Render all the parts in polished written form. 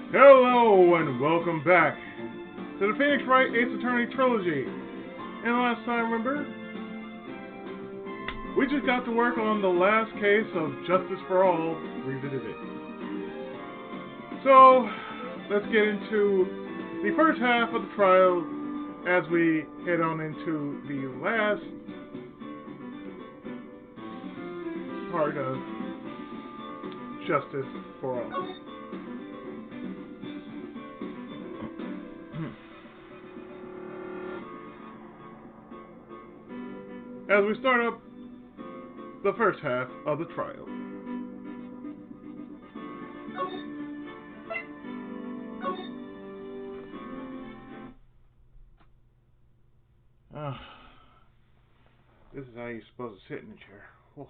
Hello and welcome back to the Phoenix Wright Ace Attorney Trilogy. And last time, remember, we just got to work on the last case of Justice for All Revisited. So, let's get into the first half of the trial as we head on into the last part of Justice for All. As we start up the first half of the trial. This is how you're supposed to sit in the chair. Oh.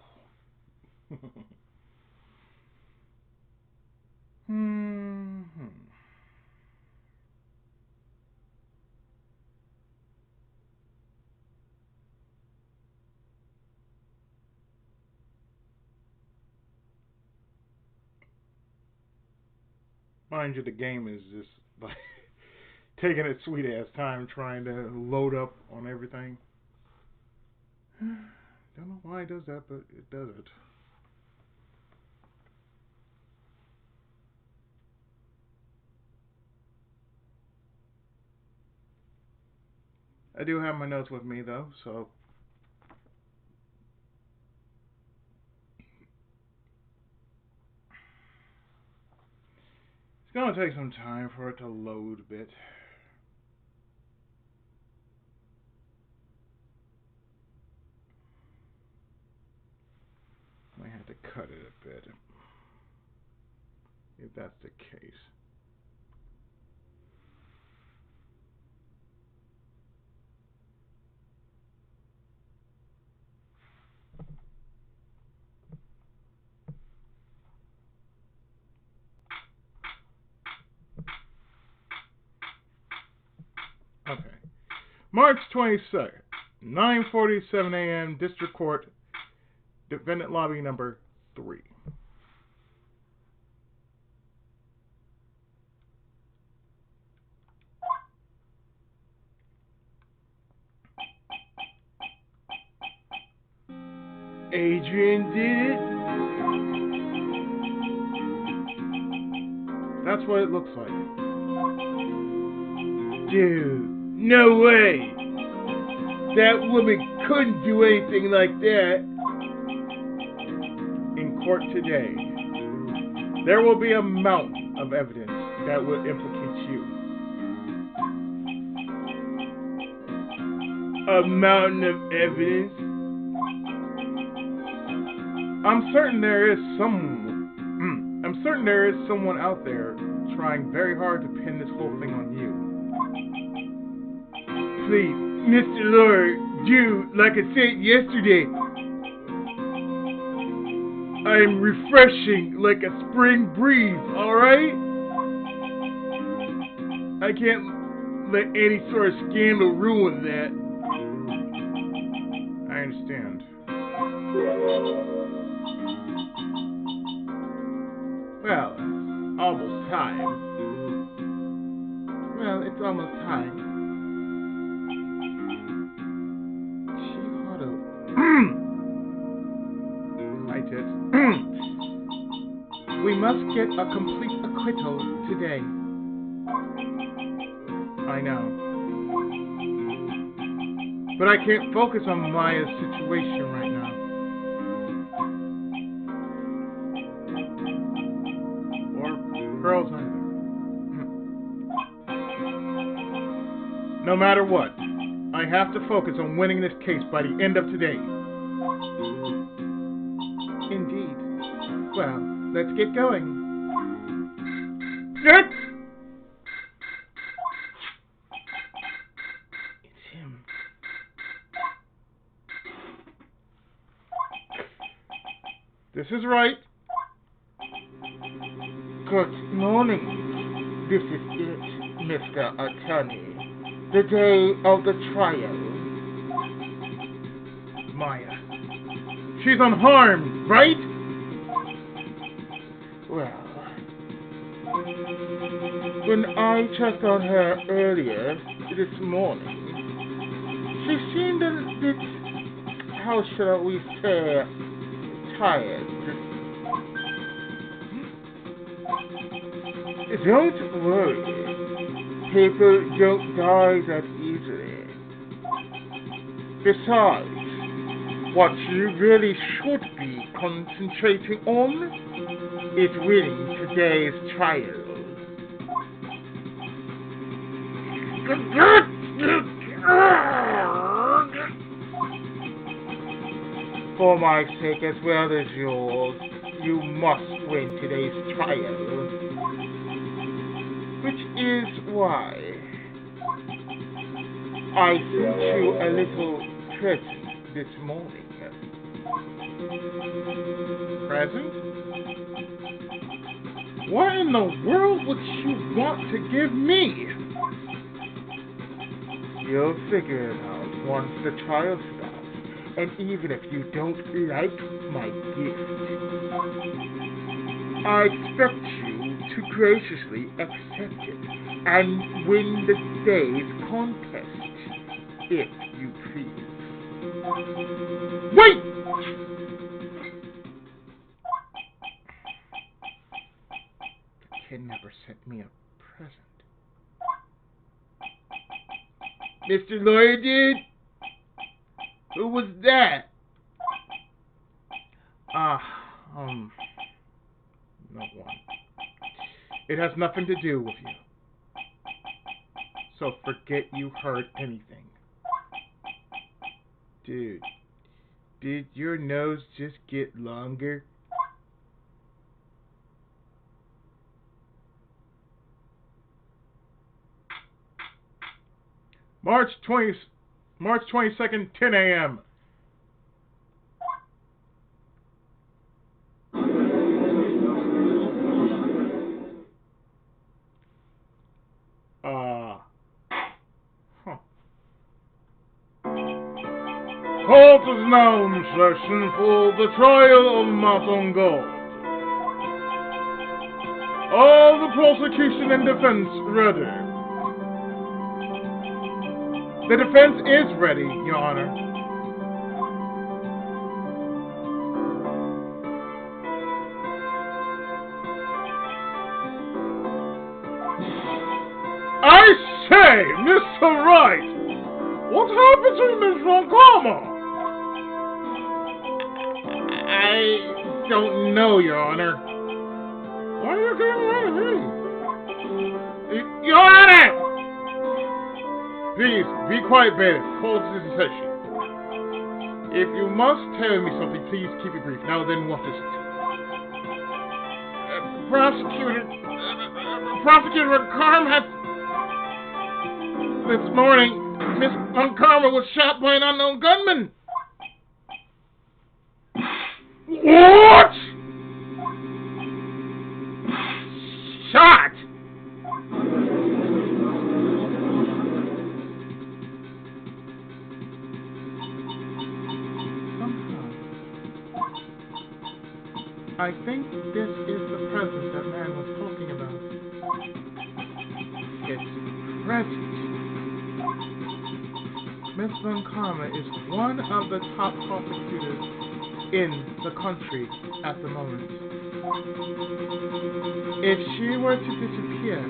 Mind you, the game is just like taking its sweet ass time trying to load up on everything. Don't know why it does that, but it does it. I do have my notes with me though, so it's gonna take some time for it to load a bit. I have to cut it a bit, if that's the case. Okay. March 22nd, 9:47 a.m., District Court, Defendant Lobby number 3. Adrian did it? That's what it looks like. Dude, no way! That woman couldn't do anything like that. In court today, there will be a mountain of evidence that will implicate you. A mountain of evidence? I'm certain there is someone out there trying very hard to pin this whole thing on you. Please, Mr. Lord, do like I said yesterday. I am refreshing like a spring breeze, alright? I can't let any sort of scandal ruin that. I understand. Well, almost time. Well, it's almost time. She ought to... My tits. We must get a complete acquittal today. I know. But I can't focus on Maya's situation right now. Girls either. No matter what, I have to focus on winning this case by the end of today. Indeed. Well, let's get going. It's him. This is Wright. Good morning. This is it, Mr. Attorney. The day of the trial. Maya. She's unharmed, right? Well, When I checked on her earlier this morning, she seemed a bit, how shall we say, tired. Don't worry. People don't die that easily. Besides, what you really should be concentrating on is winning today's trial. For my sake as well as yours, you must win today's trial. Which is why I sent you a little present this morning. Present? What in the world would you want to give me? You'll figure it out once the trial starts. And even if you don't like my gift, I expect you to graciously accept it and win the day's contest, if you please. Wait! The kidnapper sent me a present. Mr. Lawyer did? Who was that? No one. It has nothing to do with you. So forget you heard anything. Dude, did your nose just get longer? March 22nd, 10 a.m. Court is now in session for the trial of Martin Gold. All the prosecution and defense ready. The defense is ready, Your Honor. I say, Mr. Wright, what happened to Miss Montgomery? I don't know, Your Honor. Why are you getting mad at me? Your Honor! Please, be quiet, bailiff. Court is in session. If you must tell me something, please keep it brief. Now then, what is it? Prosecutor Carm this morning, Miss Montgomery was shot by an unknown gunman. What? Shot? I think this is the present that man was talking about. It's present. Miss Montgomery is one of the top prosecutors in the country at the moment. If she were to disappear,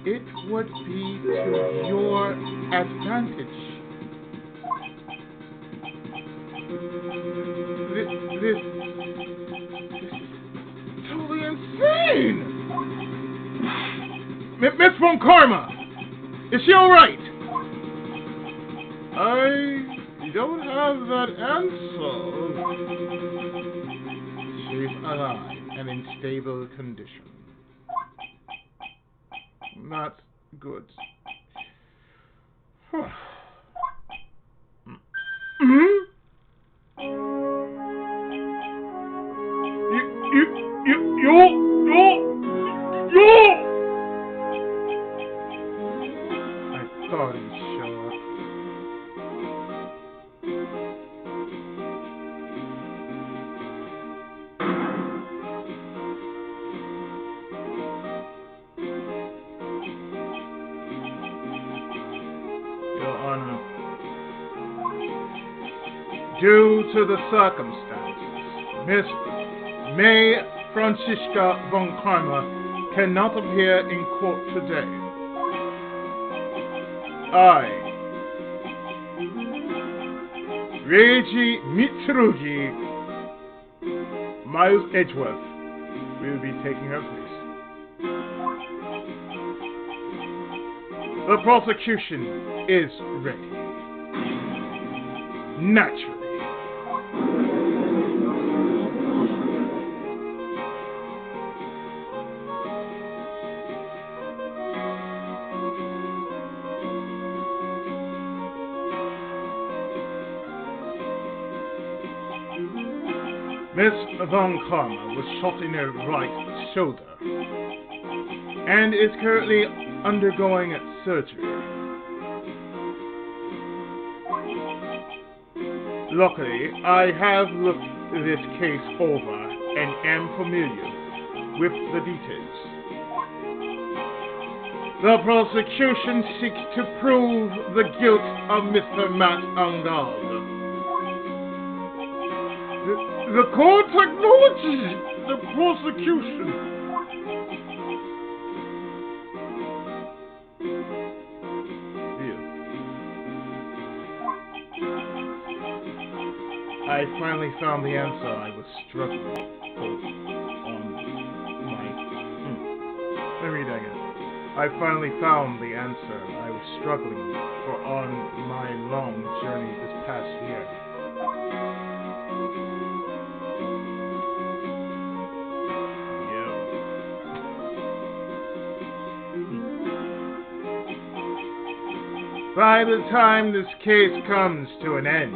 it would be to your advantage. This is totally insane! Miss Von Karma! Is she alright? I don't have that answer. She's alive and in stable condition. Not good. I thought he'd show up. Due to the circumstances, Miss May Franziska von Karma cannot appear in court today. I, Reiji Mitsurugi Miles Edgeworth, will be taking her place. The prosecution is ready. Naturally. Miss Von Karma was shot in her right shoulder and is currently undergoing surgery. Luckily, I have looked this case over and am familiar with the details. The prosecution seeks to prove the guilt of Mr. Matt Angard. The court acknowledges the prosecution. I finally found the answer I was struggling for on my... Let me read that again. I finally found the answer I was struggling for on my long journey this past year. By the time this case comes to an end,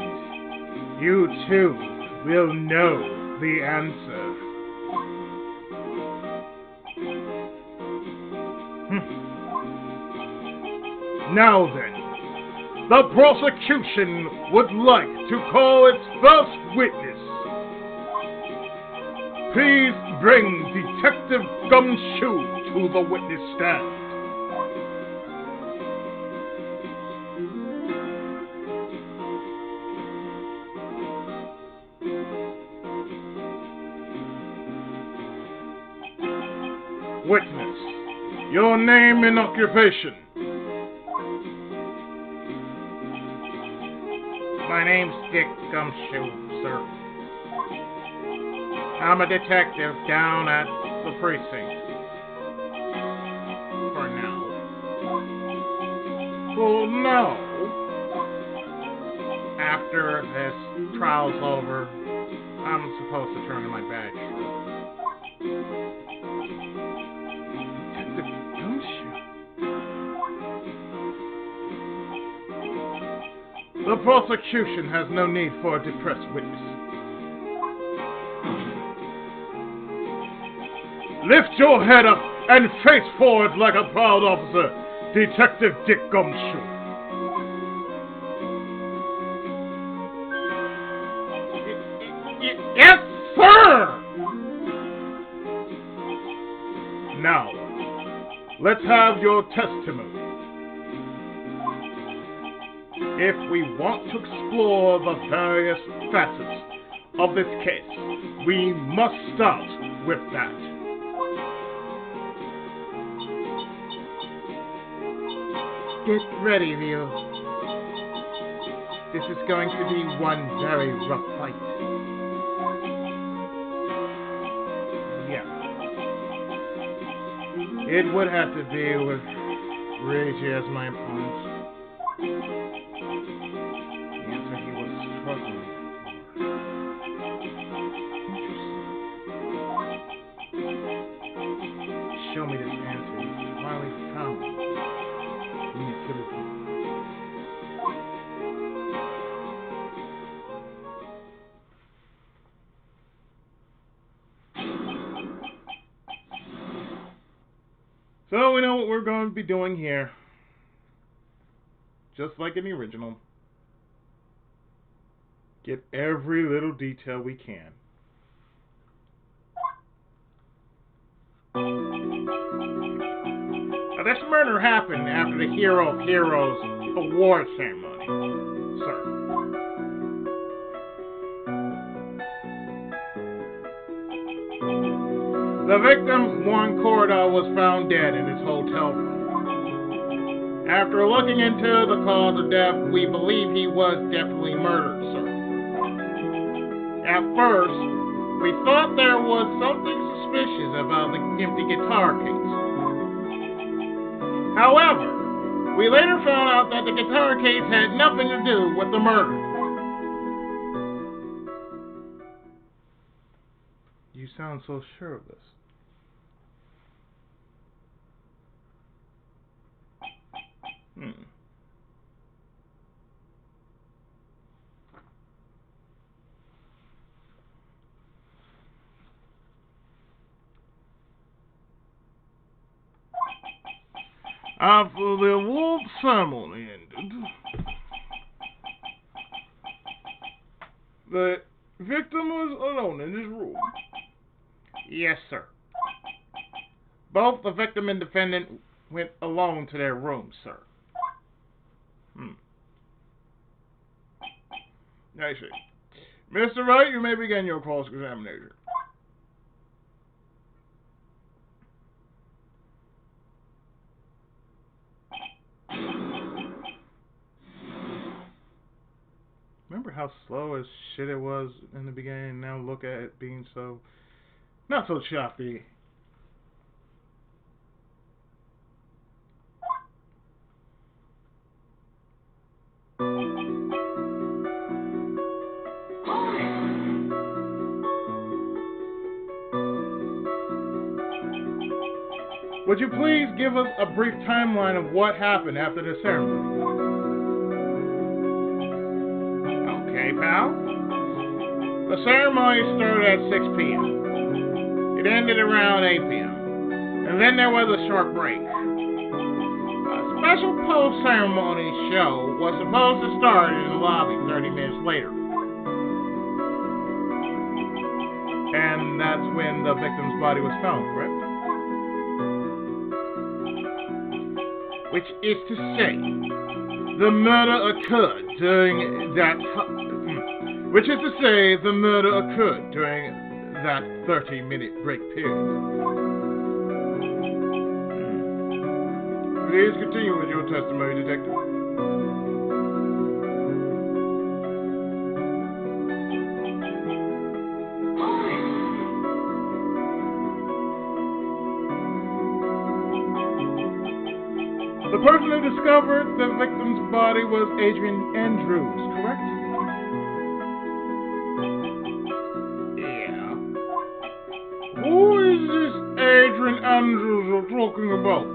you too will know the answer. Now then, the prosecution would like to call its first witness. Please bring Detective Gumshoe to the witness stand. Witness, your name and occupation. My name's Dick Gumshoe, sir. I'm a detective down at the precinct. For now. Well, no. After this trial's over, I'm supposed to turn in my badge. Detective Gumshoe. The prosecution has no need for a depressed witness. Lift your head up and face forward like a proud officer, Detective Dick Gumshoe. Yes, sir! Now, let's have your testimony. If we want to explore the various facets of this case, we must start with that. Get ready, Leo. This is going to be one very rough fight. Yeah. It would have to be with Reggie as my opponent. The answer he was struggling for. Interesting. Show me this answer. He finally found it. So we know what we're going to be doing here. Just like in the original. Get every little detail we can. Now, this murder happened after the Hero of Heroes award ceremony, sir. The victim, Juan Corda, was found dead in his hotel room. After looking into the cause of death, we believe he was definitely murdered, sir. At first, we thought there was something suspicious about the empty guitar case. However, we later found out that the guitar case had nothing to do with the murder. You sound so sure of this. After the award ceremony ended, the victim was alone in his room. Yes, sir. Both the victim and defendant went alone to their rooms, sir. I see. Mr. Wright, you may begin your cross-examination. Remember how slow as shit it was in the beginning? Now look at it being so... not so choppy. Would you please give us a brief timeline of what happened after the ceremony? Okay, pal. The ceremony started at 6 p.m. It ended around 8 p.m. And then there was a short break. A special post-ceremony show was supposed to start in the lobby 30 minutes later. And that's when the victim's body was found, correct? Which is to say, the murder occurred during that 30-minute break period. Please continue with your testimony, Detective. The person who discovered the victim's body was Adrian Andrews, correct? Yeah. Who is this Adrian Andrews you're talking about?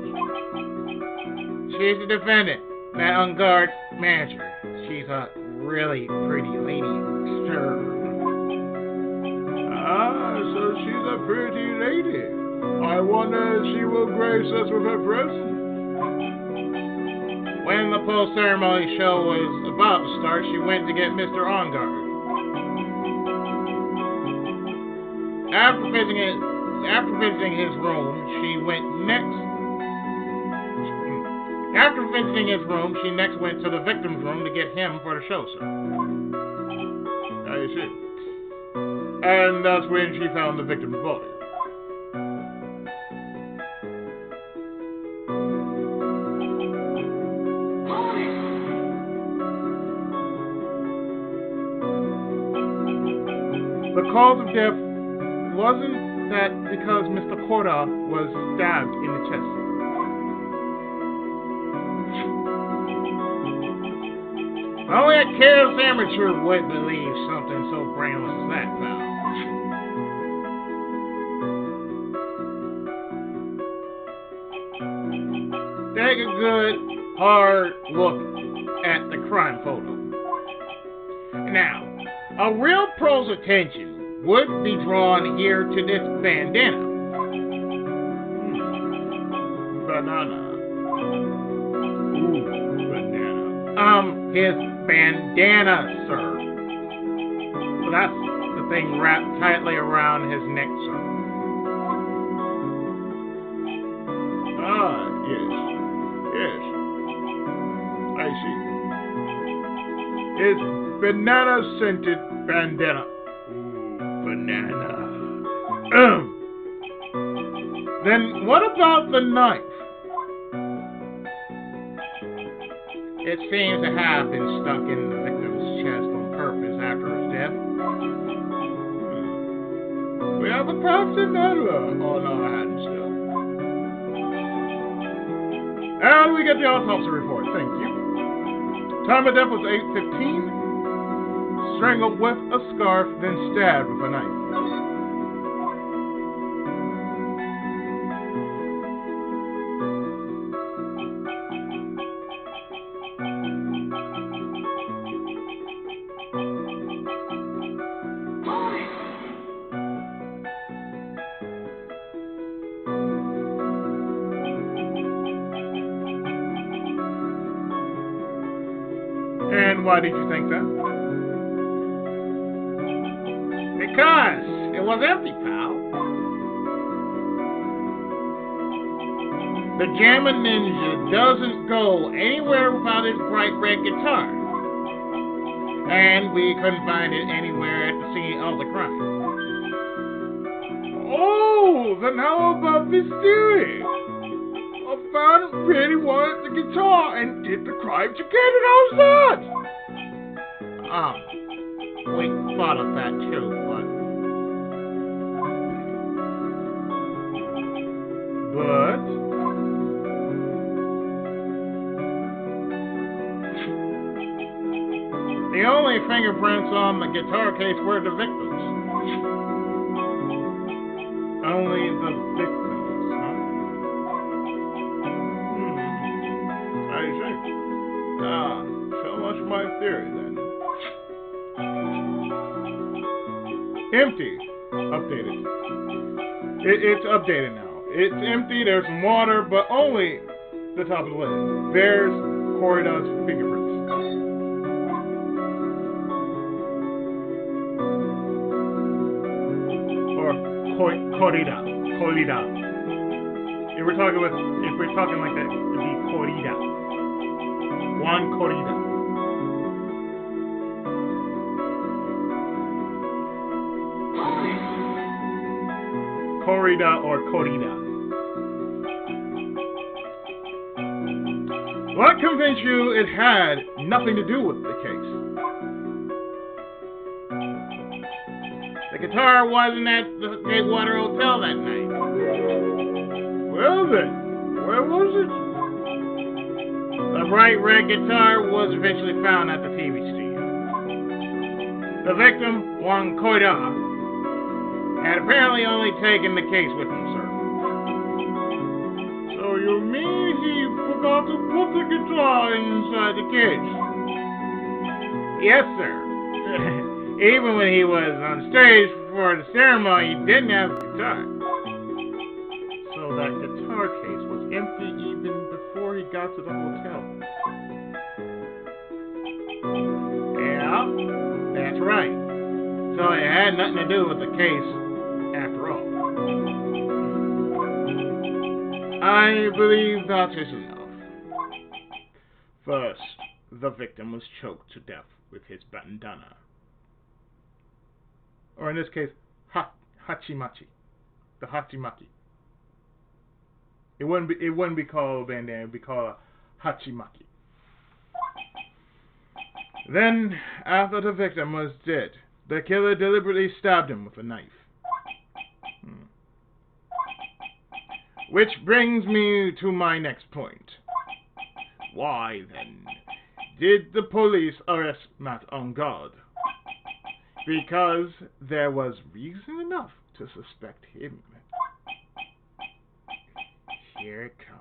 She's the defendant, that on-guard manager. She's a really pretty lady, sir. Ah, so she's a pretty lady. I wonder if she will grace us with her presence. When the post-ceremony show was about to start, she went to get Mr. On-Guard. After visiting his room, she next went to the victim's room to get him for the show, sir. I see. And that's when she found the victim's body. The cause of death wasn't that because Mr. Corda was stabbed in the chest. Only a careless amateur would believe something so brainless as that, pal. Take a good, hard look at the crime photo. Now, a real pro's attention would be drawn here to this bandana. Banana. Ooh, banana. His bandana, sir. So that's the thing wrapped tightly around his neck, sir. Ah, yes. Yes. I see. His banana-scented bandana. Ooh, banana. Then what about the knife? It seems to have been stuck in the victim's chest on purpose after his death. We have a pressing matter on our hands still. And we get the autopsy report. Thank you. Time of death was 8:15. Strangled with a scarf, then stabbed with a knife. And why did you think that? Because it was empty, pal. The Jammin' Ninja doesn't go anywhere without his bright red guitar. And we couldn't find it anywhere at the scene of the crime. Oh, then how about this theory? I found really wanted the guitar and did the crime to get it outside. We thought of that too, but the only fingerprints on the guitar case were the victims. Only the victims, huh? I see. So much for my theory then. Empty. Updated. It's updated now. It's empty, there's some water, but only the top of the lid. There's Corrida's fingerprints. Or Corrida. If we're talking like that, it'd be Corrida. Juan Corrida. Corrida or Corrida. What convinced you it had nothing to do with the case? The guitar wasn't at the Gatewater Hotel that night. Well then, where was it? The bright red guitar was eventually found at the TV studio. The victim, Juan Corrida, had apparently only taken the case with him, sir. So you mean he forgot to put the guitar inside the case? Yes, sir. Even when he was on stage for the ceremony, he didn't have a guitar. So that guitar case was empty even before he got to the hotel. Yeah, that's right. So it had nothing to do with the case after all. I believe that is enough. First, the victim was choked to death with his bandana. Or in this case, hachimachi. The hachimaki. It wouldn't be called a bandana, it would be called a hachimaki. Then, after the victim was dead, the killer deliberately stabbed him with a knife. Which brings me to my next point. Why, then, did the police arrest Matt on guard? Because there was reason enough to suspect him. Here it comes.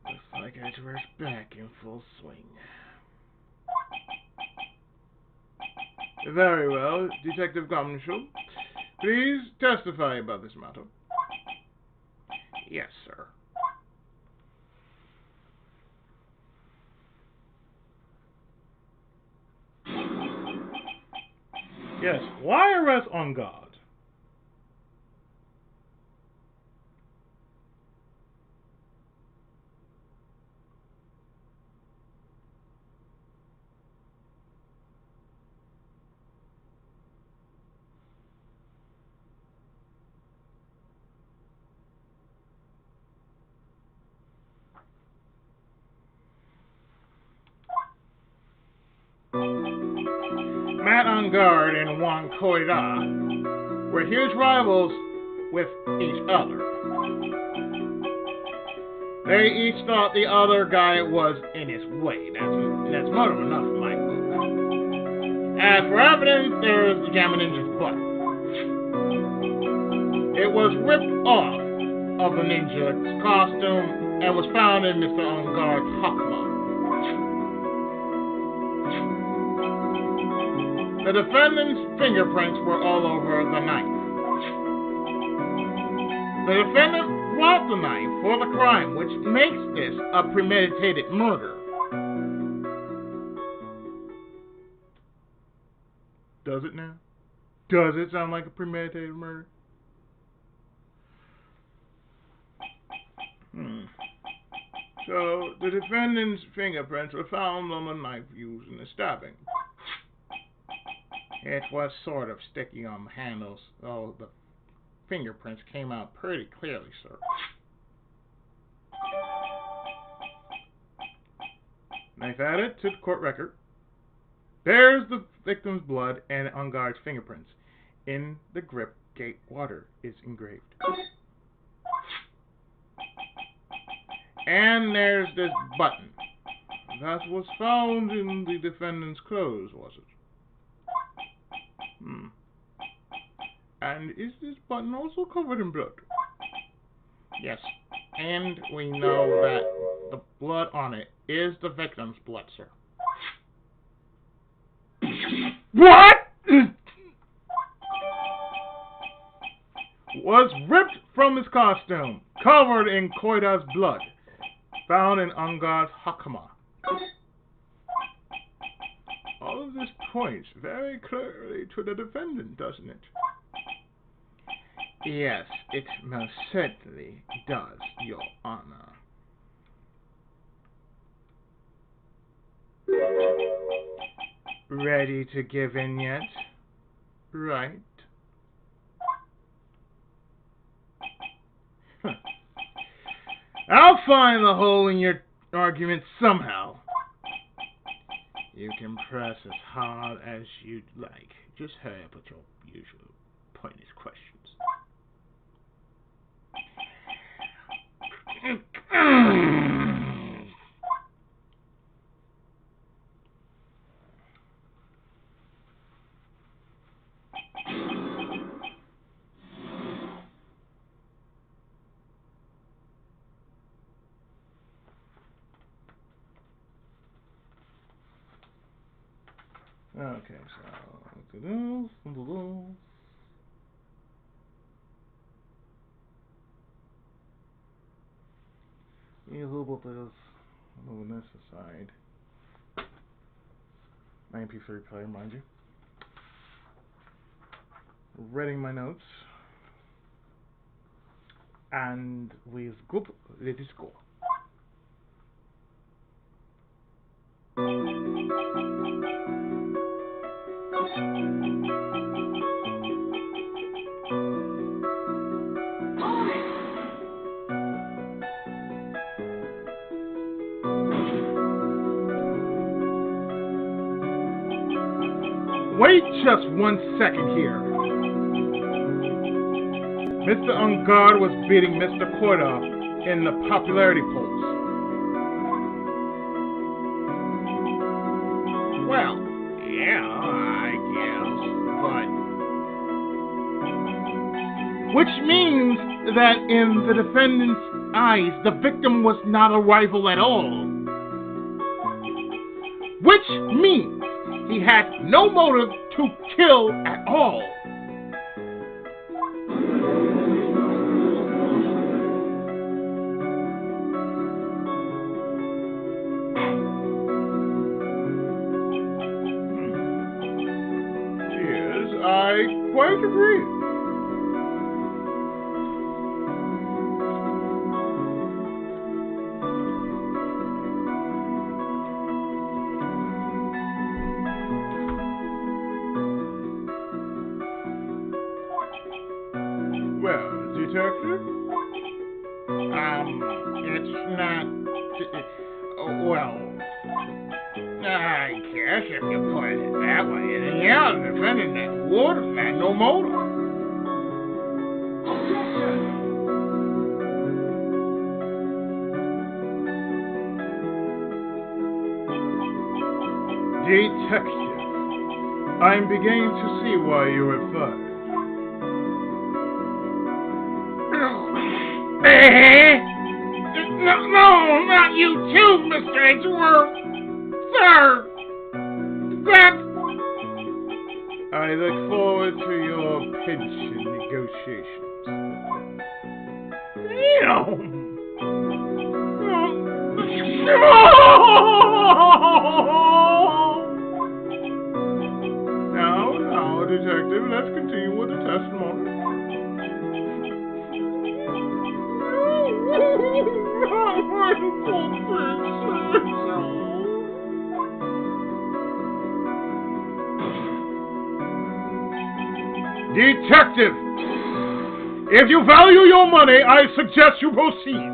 Looks like Edgeworth's back in full swing. Very well, Detective Gumshoe. Please testify about this matter. Yes, sir. Yes, why arrest on guard? Matt on guard and Juan Coida were huge rivals with each other. They each thought the other guy was in his way. That's more than enough in my book. As for evidence, there's the Jammin' Ninja's butt. It was ripped off of the ninja's costume and was found in Mr. On Guard's hakama. The defendant's fingerprints were all over the knife. The defendant brought the knife for the crime, which makes this a premeditated murder. Does it now? Does it sound like a premeditated murder? So, the defendant's fingerprints were found on the knife used in the stabbing. It was sort of sticky on the handles, though the fingerprints came out pretty clearly, sir. Knife added to the court record. There's the victim's blood and on guard's fingerprints. In the grip gate, water is engraved. And there's this button. That was found in the defendant's clothes, was it? And is this button also covered in blood? Yes. And we know that the blood on it is the victim's blood, sir. What? Was ripped from his costume, covered in Koida's blood, found in Ungar's hakama. All of this points very clearly to the defendant, doesn't it? Yes, it most certainly does, Your Honor. Ready to give in yet? Right. I'll find the hole in your argument somehow. You can press as hard as you'd like. Just hurry up with your usual pointless questions. Okay, so moving this aside. My MP3 player, mind you. Reading my notes. And we've got the disco. Wait just 1 second here. Mr. Ungard was beating Mr. Koida in the popularity polls. Well, yeah, I guess, but... Which means that in the defendant's eyes, the victim was not a rival at all. Which means he had no motive to kill at all. Yes, I quite agree. Well, detective? It's not... well... I guess if you put it that way, Yeah, the defendant that wood had no motive. Detective, I'm beginning to see why you were fired. No, not you too, Mr. Edgeworth. Sir, that's... I look forward to your pension negotiations. Damn. Now, detective, let's continue with the testimony. Detective, if you value your money, I suggest you proceed.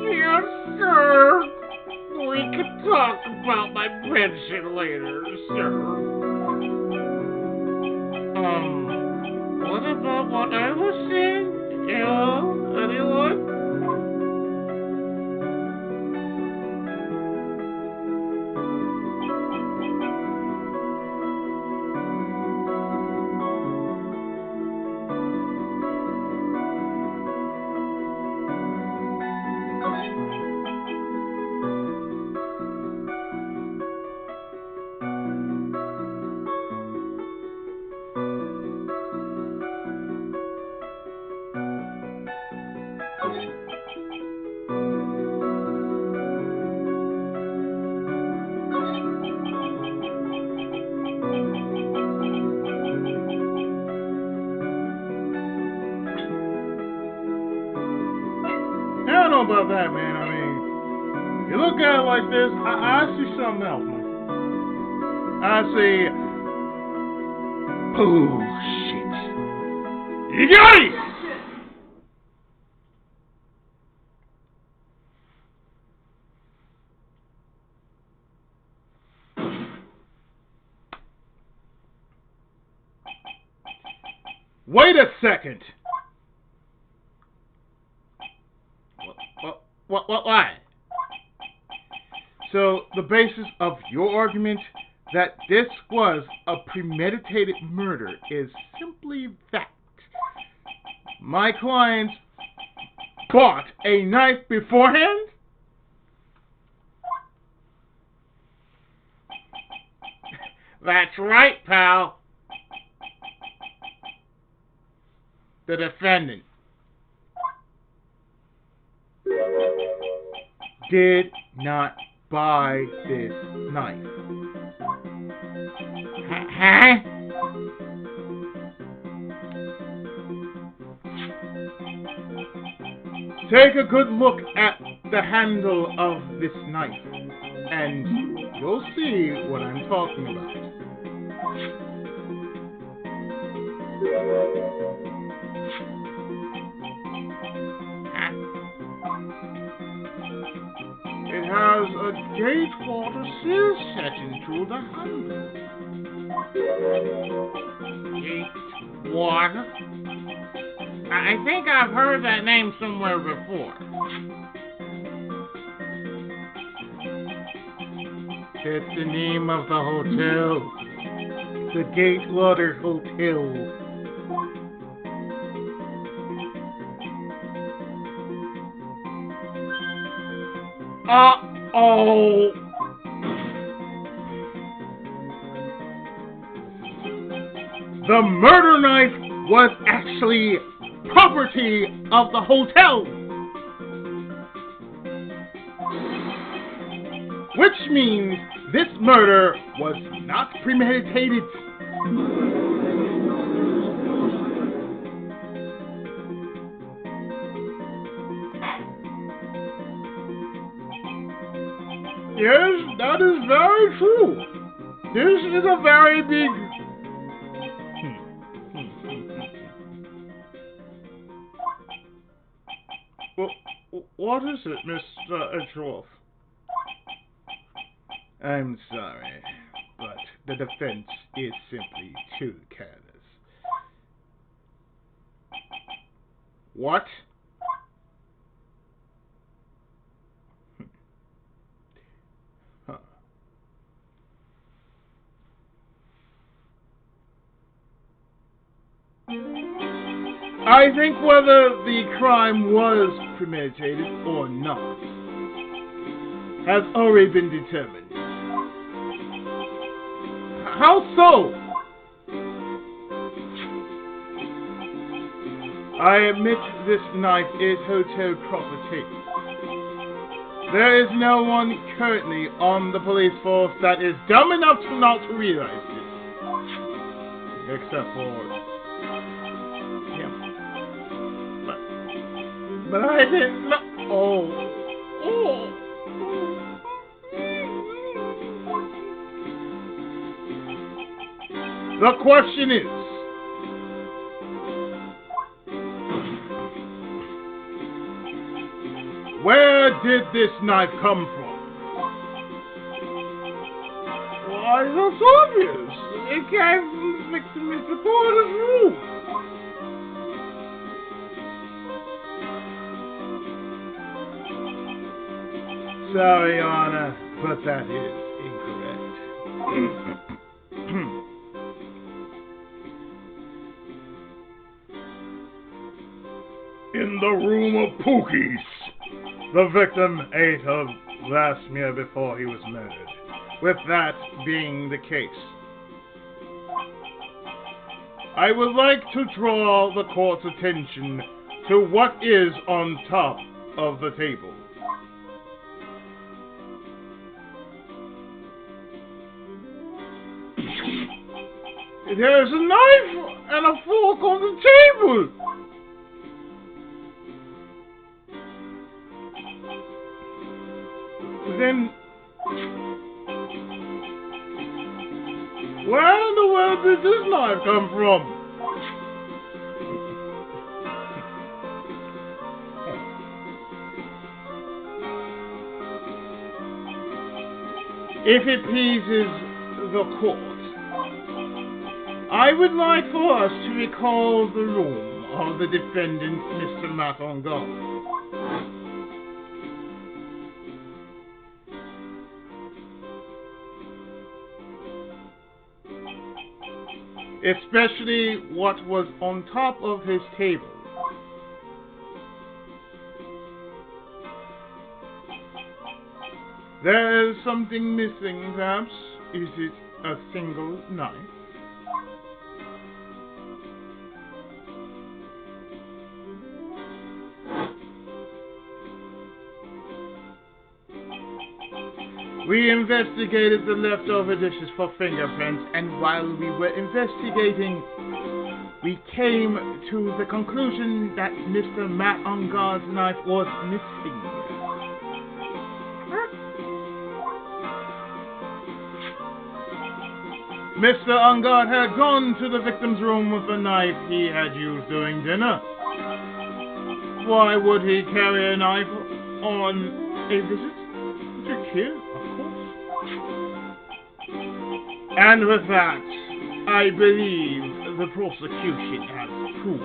Yes, sir. We could talk about my pension later, sir. What about what I was saying? Hello, anyone? I don't know about that, man. I mean, you look at it like this, I see something else, man. I see bullshit. You got it! Wait a second. What? So, the basis of your argument that this was a premeditated murder is simply that my client bought a knife beforehand? That's right, pal. The defendant did not buy this knife. Huh? Take a good look at the handle of this knife, and you'll see what I'm talking about. It has a gate water seal setting through the handle. Gate water? I think I've heard that name somewhere before. That's the name of the hotel. The Gatewater Hotel. Uh-oh. The murder knife was actually property of the hotel. Which means this murder was not premeditated. Yes, that is very true. This is a very big... Well, what is it, Mr. Edgeworth? I'm sorry, but the defense is simply too careless. What? Huh. I think whether the crime was premeditated or not has already been determined. How so? I admit this knife is hotel property. There is no one currently on the police force that is dumb enough to not realize this. Except for him. But I didn't know. Oh. The question is, where did this knife come from? Why, that's obvious. It came from the victim Mr. Porter's room. Sorry, Your Honor, but that is incorrect. In the room of Pookie's, the victim ate a last meal before he was murdered. With that being the case, I would like to draw the court's attention to what is on top of the table. There's a knife and a fork on the table. Then, where in the world did this knife come from? If it pleases the court, I would like for us to recall the room of the defendant, Mr. Matongal. Especially what was on top of his table. There is something missing, perhaps. Is it a single knife? We investigated the leftover dishes for fingerprints, and while we were investigating, we came to the conclusion that Mr. Matt Ungar's knife was missing. Mr. Ungar had gone to the victim's room with the knife he had used during dinner. Why would he carry a knife on a visit? To kill, of course. And with that, I believe the prosecution has proved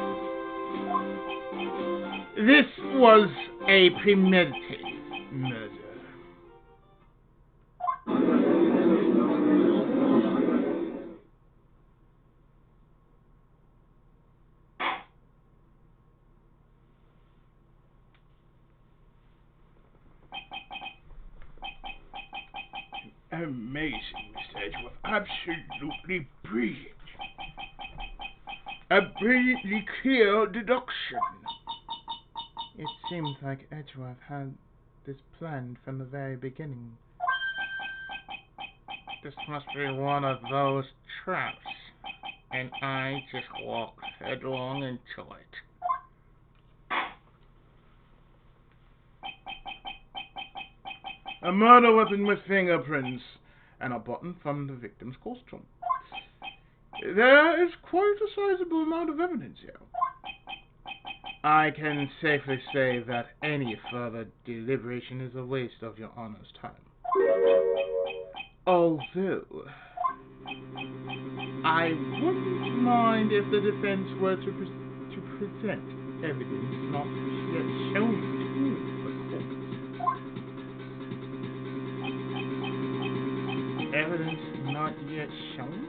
this was a premeditated murder. Amazing, Mr. Edgeworth. Absolutely brilliant. A brilliantly clear deduction. It seems like Edgeworth had this planned from the very beginning. This must be one of those traps, and I just walked headlong into it. A murder weapon with fingerprints and a button from the victim's costume. There is quite a sizable amount of evidence here. I can safely say that any further deliberation is a waste of your Honor's time. Although, I wouldn't mind if the defense were to present evidence not yet shown to the court. Evidence not yet shown?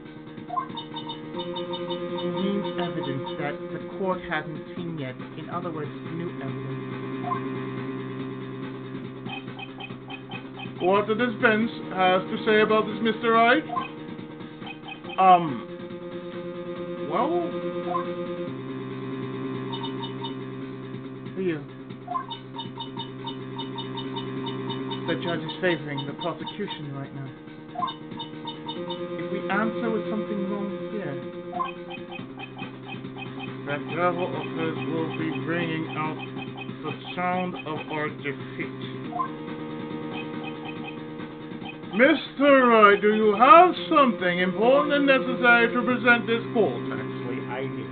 Means evidence that the court hasn't seen yet. In other words, new evidence. What the defense has to say about this, Mr. Wright? Well, the judge is favoring the prosecution right now. If we answer with something wrong here, that devil of his will be bringing out the sound of our defeat. Mr. Wright, do you have something important and necessary to present this court? Actually, I do.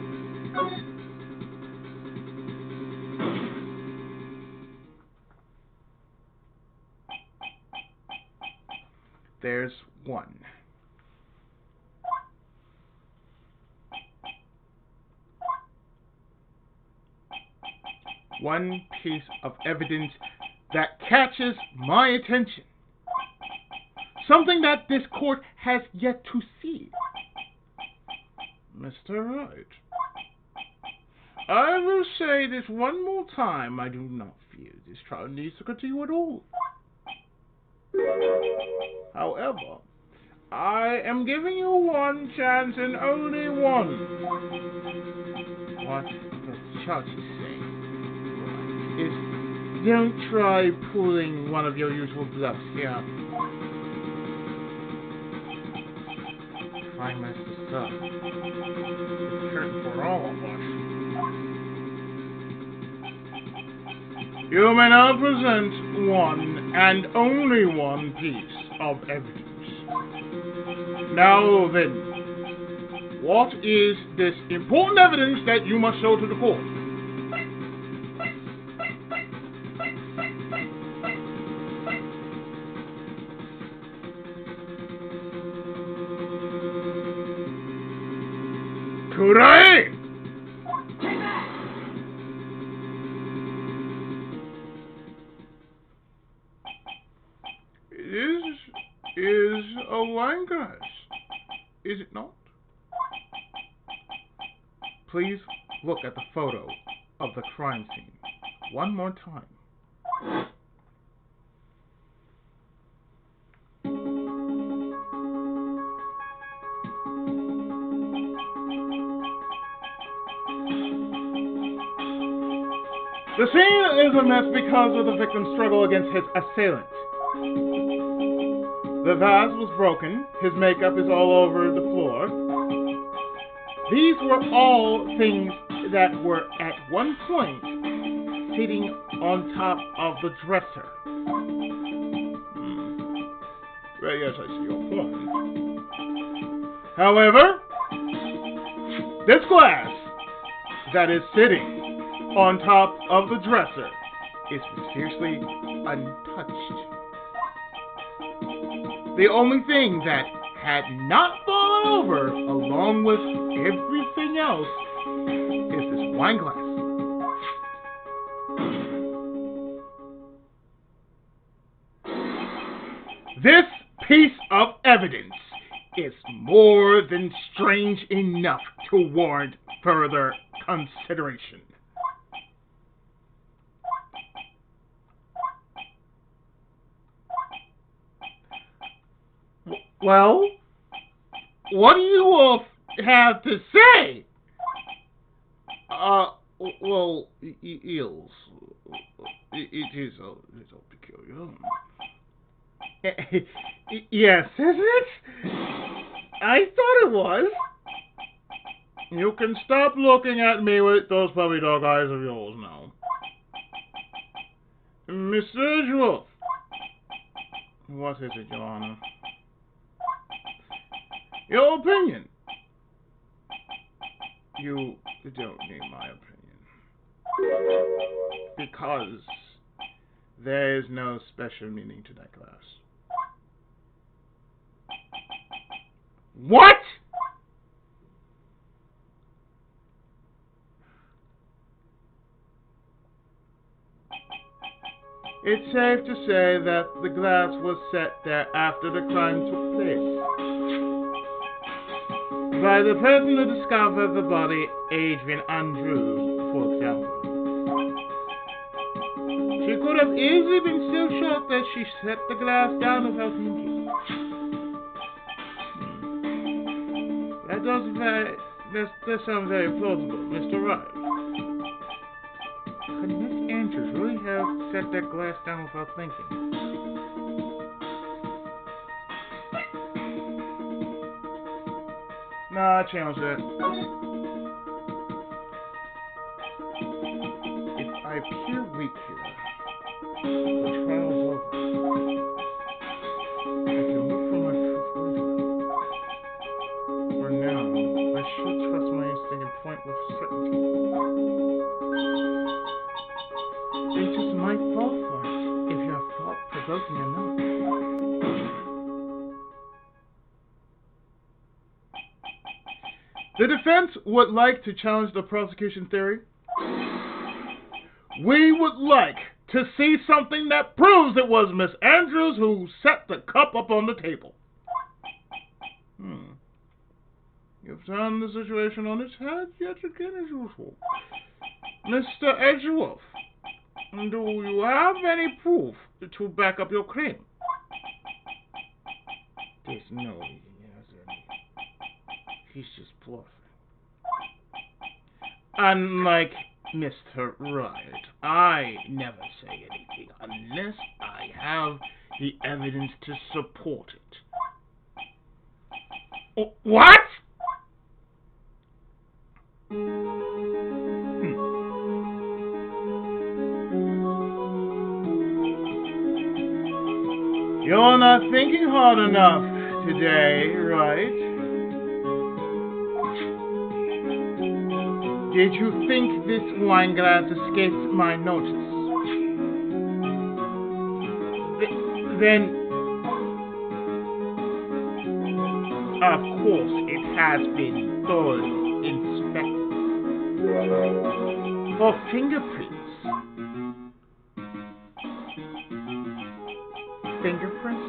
There's one. One piece of evidence that catches my attention. Something that this court has yet to see. Mr. Wright, I will say this one more time. I do not feel this trial needs to continue at all. However, I am giving you one chance and only one. What the judge is saying is, don't try pulling one of your usual bluffs here. Prime Minister Sir, it's hurting for all of us. You may now present one and only one piece of evidence. Now then, what is this important evidence that you must show to the court? Hooray! This is a wine glass, is it not? Please look at the photo of the crime scene one more time. The scene is a mess because of the victim's struggle against his assailant. The vase was broken. His makeup is all over the floor. These were all things that were at one point sitting on top of the dresser. Well, yes, I see your point. However, this glass that is sitting on top of the dresser is mysteriously untouched. The only thing that had not fallen over, along with everything else, is this wine glass. This piece of evidence is more than strange enough to warrant further consideration. Well, what do you all have to say? Well, eels. It is a little peculiar. Yes, isn't it? I thought it was. You can stop looking at me with those puppy dog eyes of yours now. Mr. Edgeworth. What is it, Your Honor? Your opinion. You don't need my opinion. Because there is no special meaning to that glass. What? It's safe to say that the glass was set there after the crime took place. By the person who discovered the body, Adrian Andrews, for example. She could have easily been so shocked that she set the glass down without thinking. That sounds very plausible, Mr. Wright. Could Miss Andrews really have set that glass down without thinking? Nah, I challenge that. If I appear weak here, the trial's over. I can look for my truth later. For now, I should trust my instinct and point with certainty. It just might fall for it, if you're thought-provoking enough. The defense would like to challenge the prosecution theory. We would like to see something that proves it was Miss Andrews who set the cup up on the table. You've turned the situation on its head yet again as usual. Mr. Edgeworth, do you have any proof to back up your claim? There's no way he has any. He's just bluffing. Unlike Mr. Wright, I never say anything unless I have the evidence to support it. What? You're not thinking hard enough today, right? Did you think this wine glass escaped my notice? Then, of course, it has been thoroughly inspected for fingerprints. Fingerprints?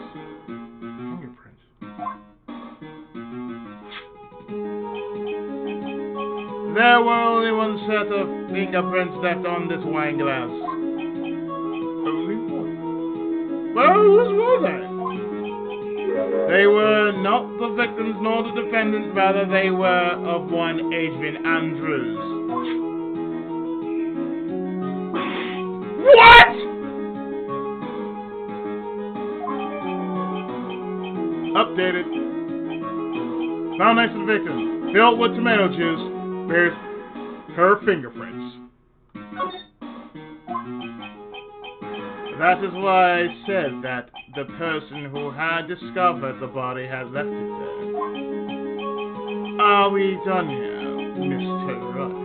There were only one set of fingerprints left on this wine glass. Only one? Well, whose were they? They were not the victims nor the defendant, rather they were of one Adrian Andrews. What?! Updated. Found next to the victim, filled with tomato juice. There's her fingerprints. That is why I said that the person who had discovered the body had left it there. Are we done here, Mr. Wright?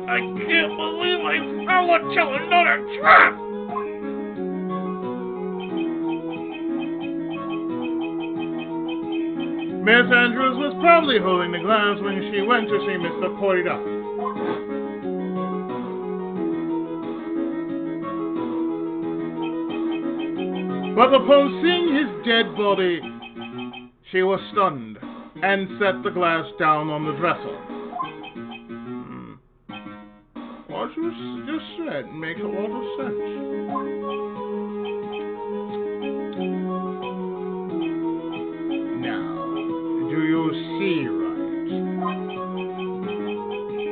I can't believe I fell into another trap! Miss Andrews was probably holding the glass when she went to see Mr. Poida. But upon seeing his dead body, she was stunned and set the glass down on the dresser. What you just said makes a lot of sense. Do you see, Wright?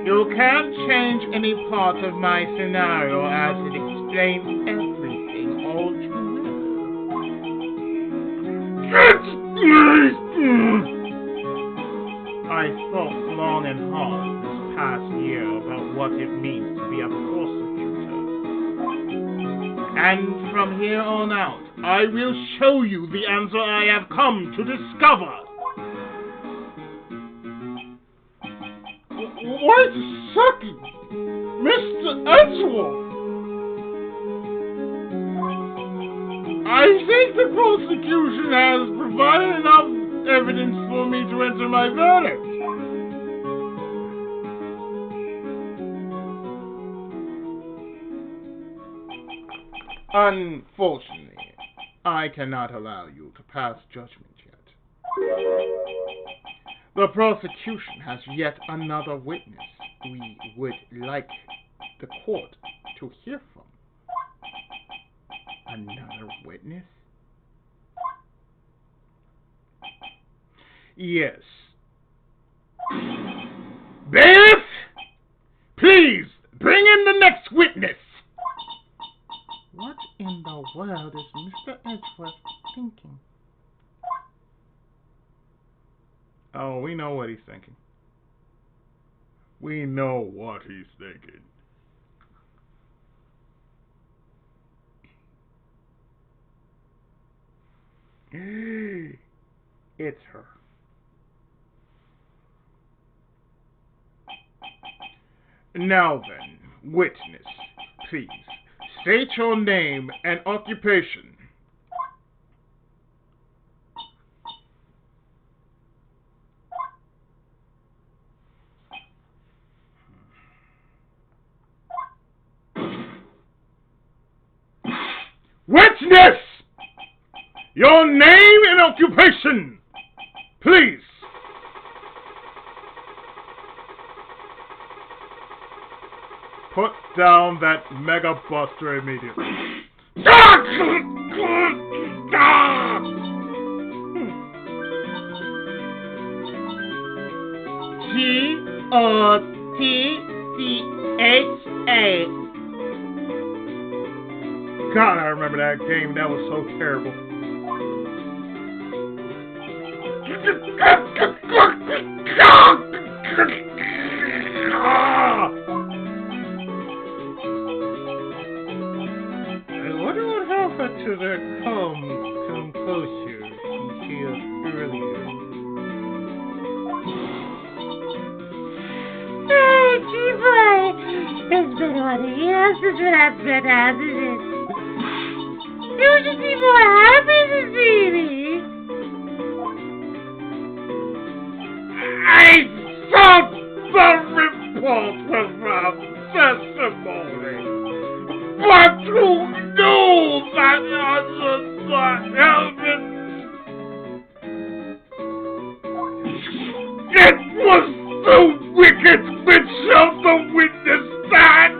You can't change any part of my scenario as it explains everything all too well. I thought long and hard this past year about what it means to be a prosecutor. And from here on out, I will show you the answer I have come to discover. Wait a second! Mr. Edgeworth! I think the prosecution has provided enough evidence for me to enter my verdict. Unfortunately, I cannot allow you to pass judgment yet. The prosecution has yet another witness we would like the court to hear from. Another witness? Yes. Bailiff, please bring in the next witness. What in the world is Mr. Edgeworth thinking? Oh, we know what he's thinking. We know what he's thinking. It's her. Now then, witness, please, state your name and occupation. Witness! Your name and occupation, please. Put down that mega buster immediately. G-O-T-C-H-A. God, I remember that game. That was so terrible. I wonder what happened to their calm composure here earlier. Hey, G-Boy! It's been 1 year since we last been out of this. You should be more happy to see me. I saw the report from testimony, but who knew that under the helmet? It was the wicked witch of the witness stand.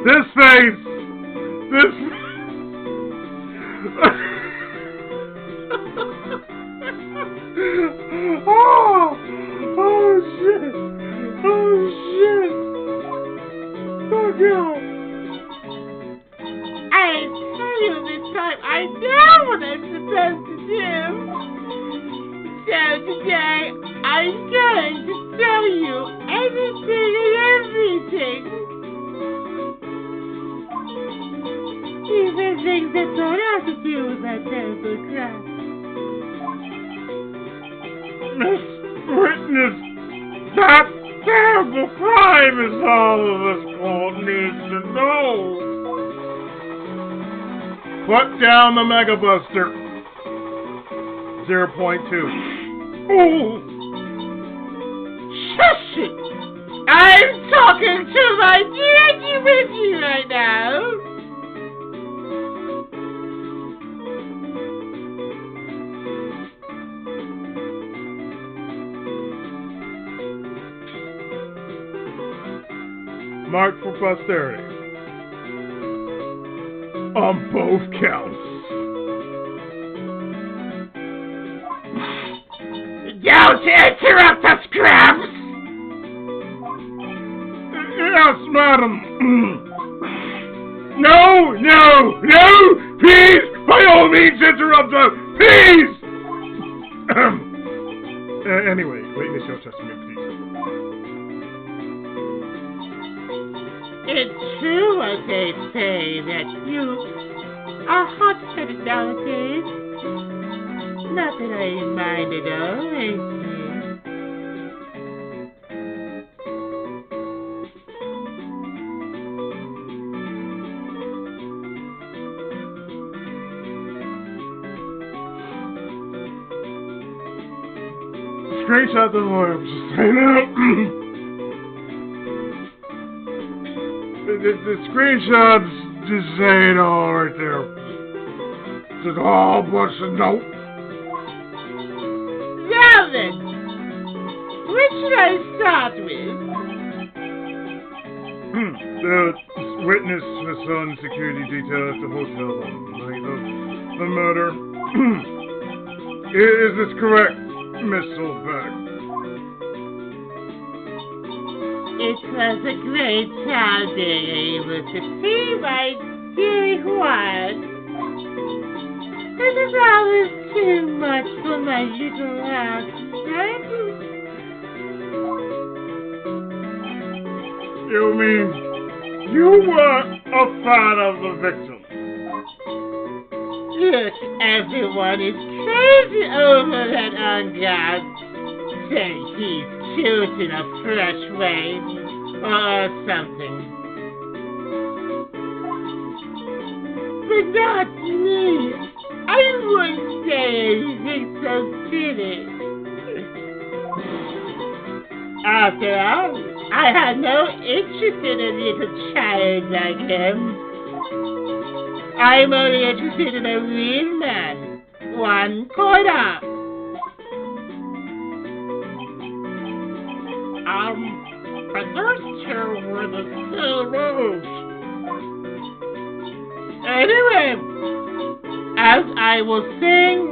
This face! This... oh shit! Oh shit! Oh God! I tell you this time, I know what I'm supposed to do. So today, I'm going to tell you anything and everything. Even things that don't have to do with that terrible crap. Miss Witness, that terrible crime is all of this court needs to know. Put down the Mega Buster. 0.2. Oh! Shush it! I'm talking to my deity with you right now. Marked for posterity. On both counts. Don't interrupt us, Scrubs! Yes, madam. No! Please! By all means, interrupt us! Please! Anyway, witness your testimony, please. It's true what they say that you are hot-headed nowadays. Not that I mind at all, I see. Screenshot the lawyer. Just say no. The screenshots just say it all right there. Just a whole bunch of notes. Now then, which should I start with? The witness was on security detail at the hotel on the night of the murder. Is this correct, Miss Windbag? It was a great time being able to see my dear Wright. It is always too much for my little house. You mean you were a fan of the victim? Look, everyone is crazy over that unguard. Say he's cute in a fresh way, or something. But not me. I wouldn't say anything so silly. After all, I had no interest in a little child like him. I'm only interested in a real man. One quarter. But those two were the two rules. Anyway, as I was saying,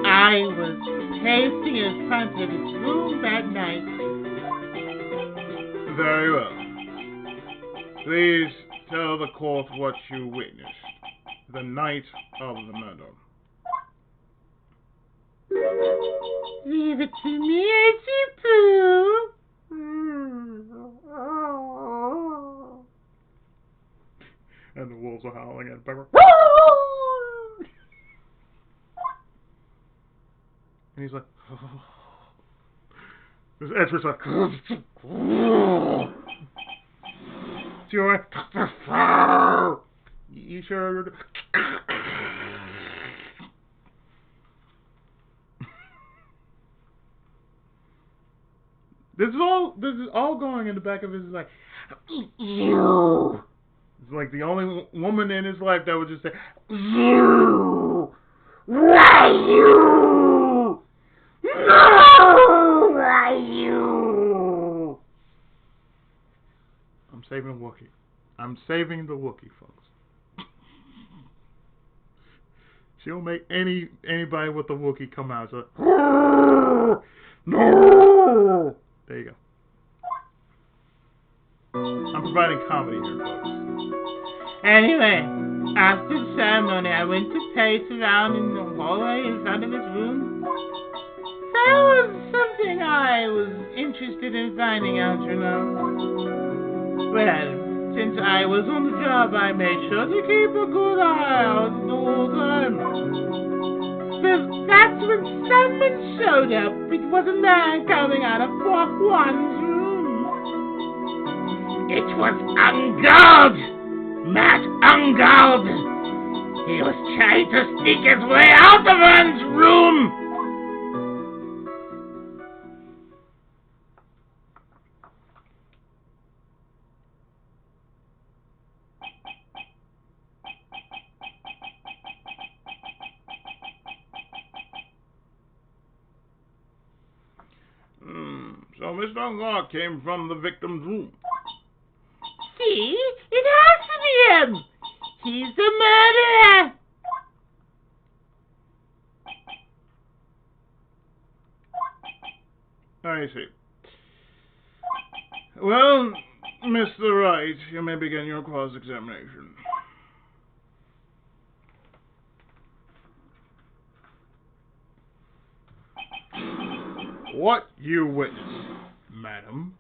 I was pacing in front of his room that night. Very well. Please tell the court what you witnessed the night of the murder. Leave it to me, Auntie Pooh. And the wolves are howling at Pepper. And he's like, oh. This entrance like, you sure? This is all going in the back of his like, you. It's like the only woman in his life that would just say, you. Why you? No, why you? I'm saving Wookiee. I'm saving the Wookiee, folks. She'll make anybody with a Wookiee come out. So, no. There you go. I'm providing comedy here, folks. Anyway, after the ceremony, I went to pace around in the hallway in front of his room. That was something I was interested in finding out, you know. Well, since I was on the job, I made sure to keep a good eye out the whole time. But that's when someone showed up. It was a man coming out of Block 1's room. It was Ungard! Matt Ungard! He was trying to sneak his way out of Anne's room! So Mr. Ungard came from the victim's room. See? It has to be him! He's the murderer! I see. Well, Mr. Wright, you may begin your cross-examination. What you witnessed, madam?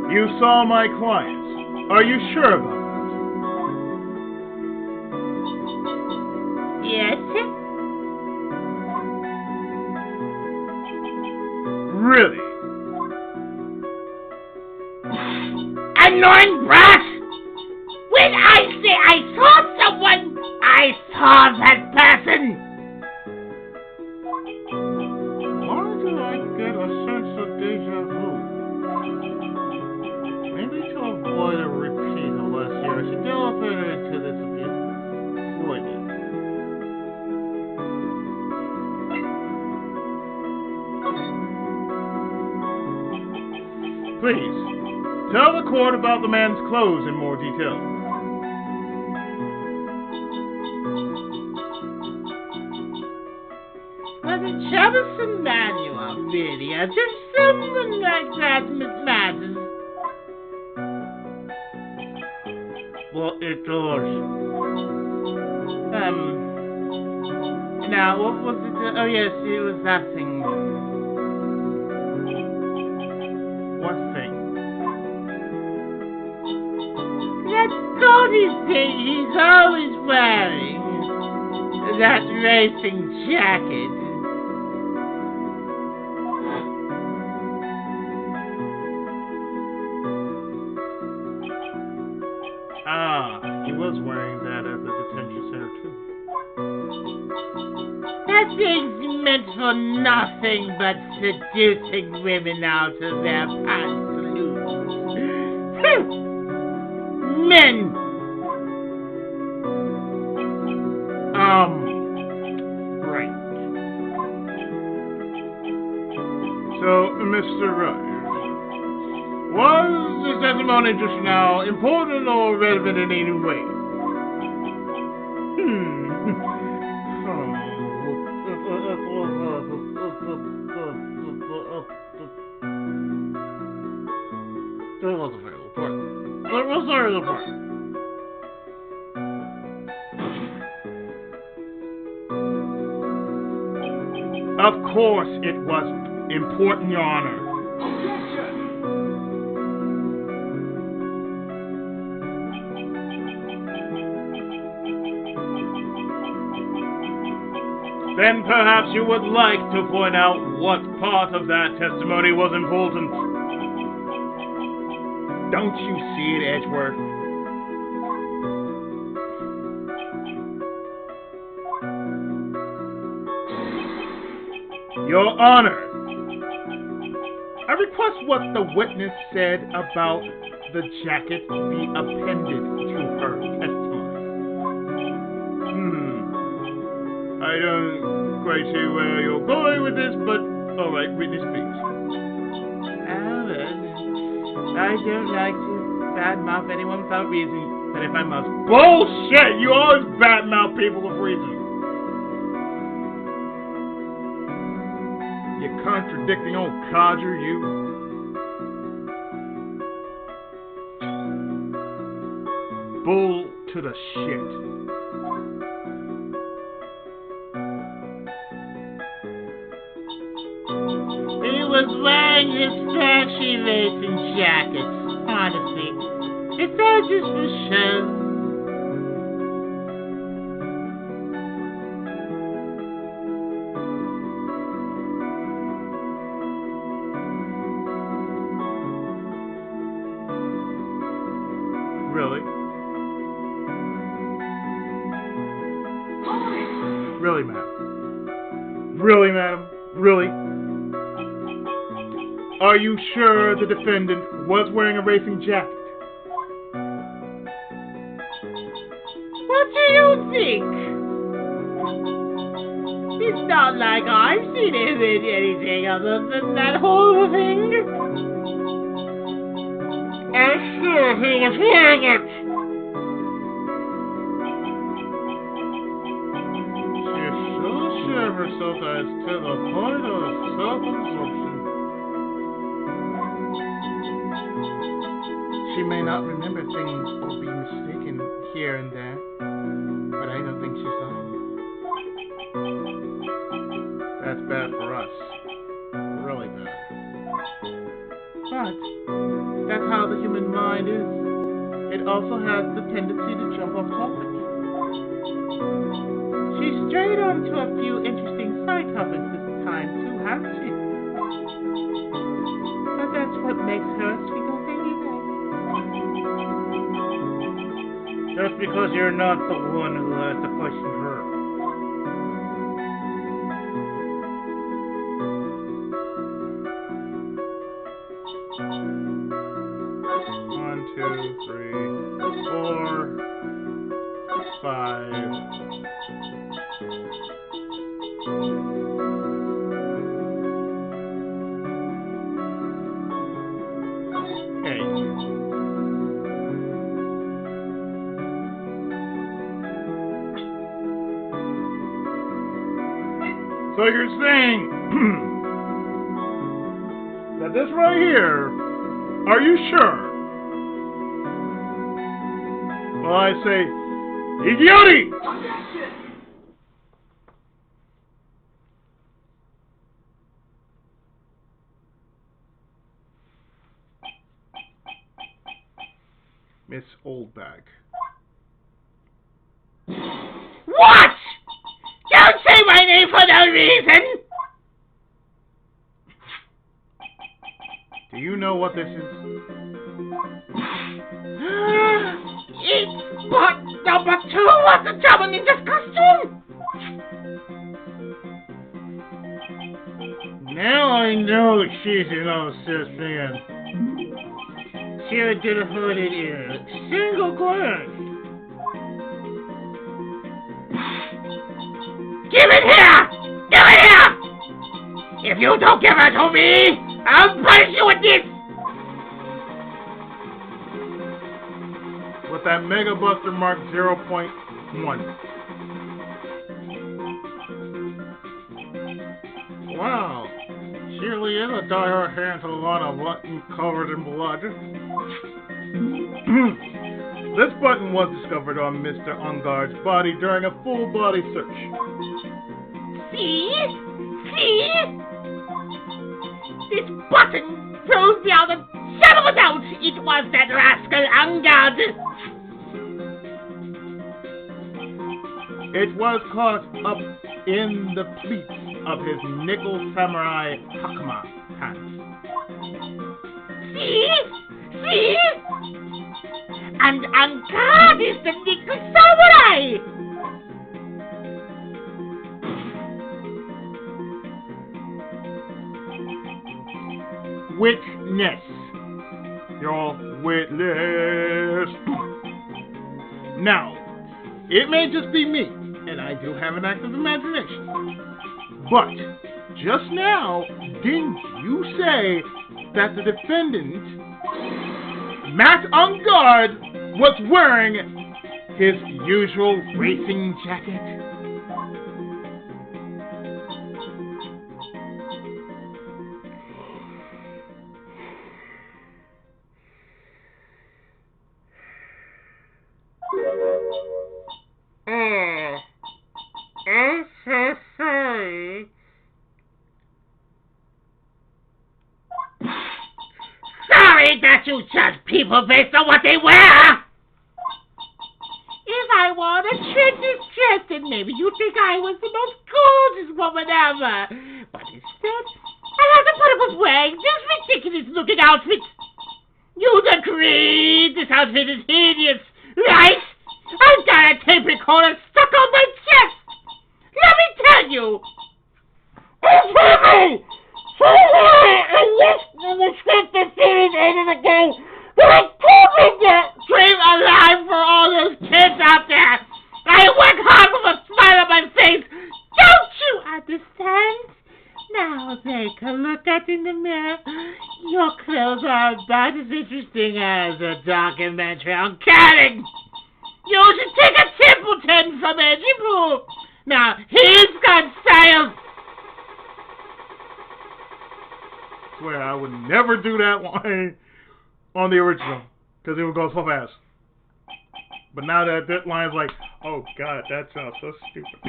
You saw my clients. Are you sure about that? Yes. Really? Annoying brat! When I say I saw someone, I saw that person! Why do I get a sense of deja vu? Maybe to avoid a repeat of last year, I should delve into this a bit. Avoid Please, tell the court about the man's clothes in more detail. Well, the Jefferson Manual, really, as if someone like that, Miss Madden. Well, it does. Now, what was it? Oh, yes, it was that thing. What thing? That gaudy thing he's always wearing. That racing jacket. Ah, he was wearing that at the detention center, too. That thing's meant for nothing but seducing women out of their pantaloons. Men! Right. So, Mr. Wright, was the testimony just now important or relevant in any way? That was a very important. That was very important. Of course it was important, Your Honor. Then perhaps you would like to point out what part of that testimony was important. Don't you see it, Edgeworth? Your Honor, I request what the witness said about the jacket be appended to her testimony. I don't quite see where you're going with this, but alright, witness please. I don't like to badmouth anyone without reason, but if I must... Bullshit! You always badmouth people with reason. You contradicting old codger, you. Bull to the shit. He was wearing his flashy racing jacket. Honestly, it's all just for show. Really? Are you sure the defendant was wearing a racing jacket? What do you think? It's not like I've seen him in anything other than that whole thing. I'm sure he was wearing it. She sure sure herself as to the point of self-absorption. She may not remember things or be mistaken here and there, but I don't think she's lying. That's bad for us. Really bad. But that's how the human mind is. It also has the tendency to jump off topic. She strayed onto a few interesting side topics this time too, hasn't she? But that's what makes her a sweet old baby. Just because you're not the one who has to question her. One, two, three, 4, 5. So you're saying that this right here, are you sure? Well, I say, idioti! Miss Oldbag. What? Don't say my name for no reason! Do you know what this is? It's but number 2 of the German ninja's costume! Now I know she's an old sis She did heard it in a single glance. Give it here! Give it here! If you don't give it to me, I'll punish you with this! With that Mega Buster Mark 0.1. Wow, she really is a die-hard hand to the line of button covered in blood. This button was discovered on Mr. Ungard's body during a full body search. See? See? This button proves beyond a shadow of a doubt it was that rascal Ungard. It was caught up in the pleats of his nickel samurai hakama pants. See? See? And Ungard is the nickel samurai! Witness. Your witness. Now, it may just be me, and I do have an active imagination. But, just now, didn't you say that the defendant, Matt Ungard, was wearing his usual racing jacket? I'm so sorry. Sorry that you judge people based on what they wear! If I wore the trendiest dress, then maybe you'd think I was the most gorgeous woman ever. But instead, I have to put up with wearing this ridiculous looking outfit. You'd agree this outfit is hideous, right? I've got a tape recorder stuck on my chest! Let me tell you! take a look at in the mirror. Your clothes are about as interesting as a documentary on catting. You should take a Templeton from Edgy Pool. Now, he's got style. I swear, I would never do that one on the original, because it would go so fast. But now that line's like, oh god, that sounds so stupid.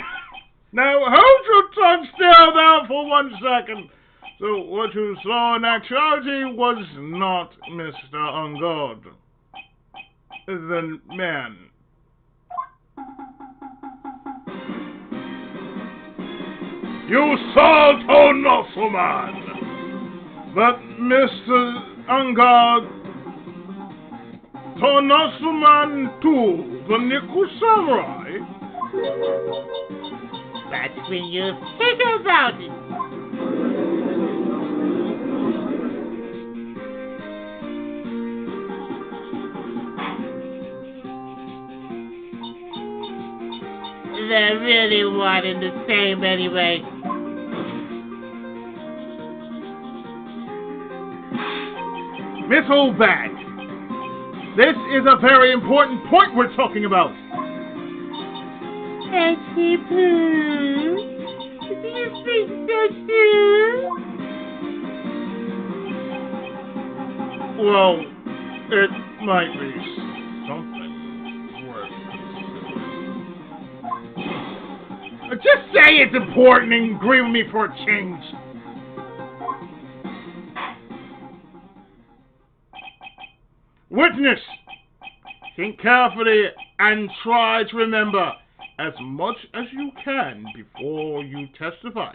Now, hold your tongue still now for 1 second. So, what you saw in actuality was not Mr. Ungod. The man. You saw Tonosuman! But Mr. Ungod, Tonosuman too, the Niku Samurai. That's when you think about it. They're really one and the same anyway. Miss Windbag, this is a very important point we're talking about. Edgy Poo, do you think so too? Well, it might be something worth considering. Just say it's important and agree with me for a change. Witness, think carefully and try to remember as much as you can before you testify.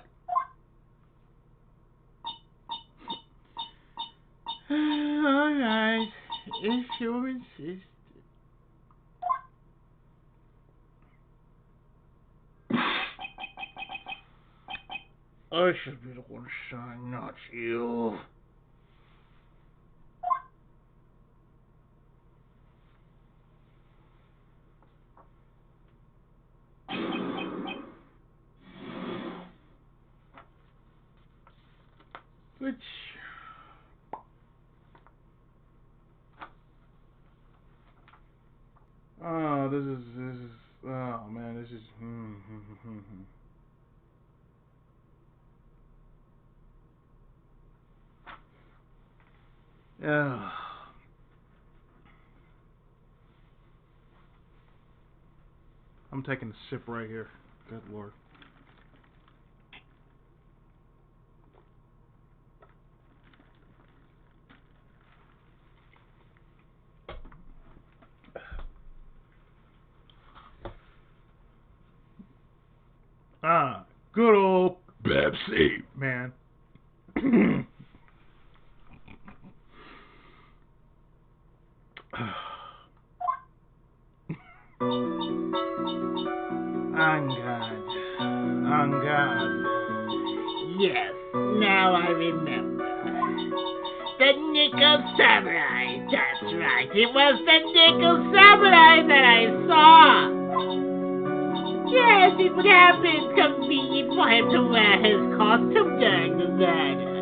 All right, if you insist. I should be the one to shine, not you. Which... Oh, this is, oh man, this is, Yeah. I'm taking a sip right here. Good Lord. Ah, good old Pepsi, man. On God. Yes, now I remember. The Nickel Samurai, that's right. It was the Nickel Samurai that I saw. Yes, it would have been convenient for him to wear his costume during the murder.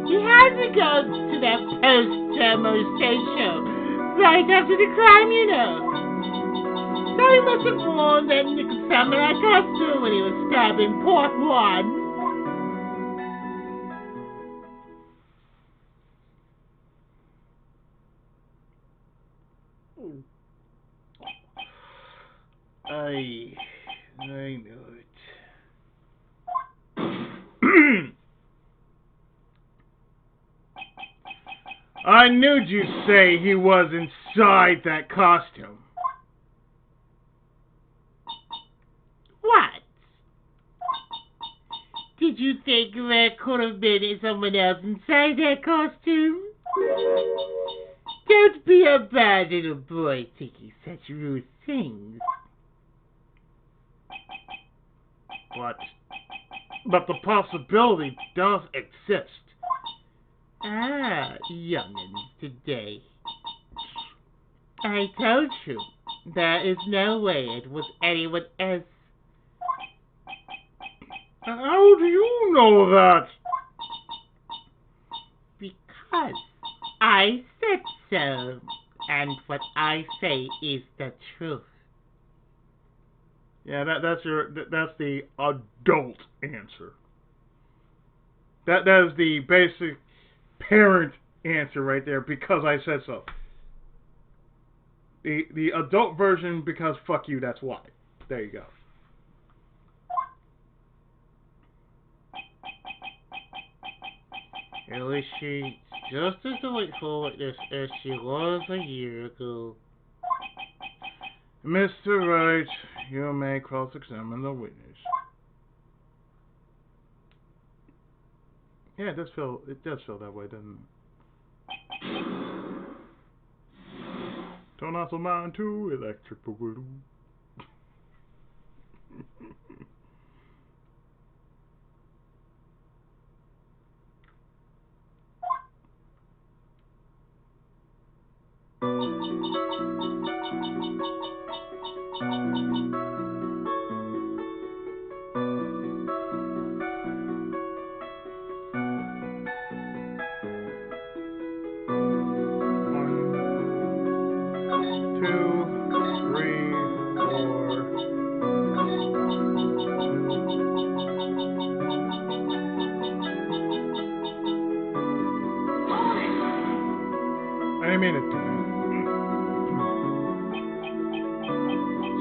He had to go to that post-thermo station right after the crime, you know. So he must have worn that Nickel Samurai costume when he was stabbing Port One. I know it. I knew you'd say he was inside that costume. What? Did you think there could have been someone else inside that costume? Don't be a bad little boy thinking such rude things. But the possibility does exist. Ah, young'uns today. I told you, there is no way it was anyone else. How do you know that? because I said so, and what I say is the truth. Yeah, that's the adult answer. That is the basic parent answer right there, because I said so. The adult version, because fuck you, that's why. There you go. At least she's just as delightful with this as she was a year ago. Mr. Wright, you may cross-examine the witness. Yeah, it does feel that way, doesn't it? Turn off the mind to electric boogaloo.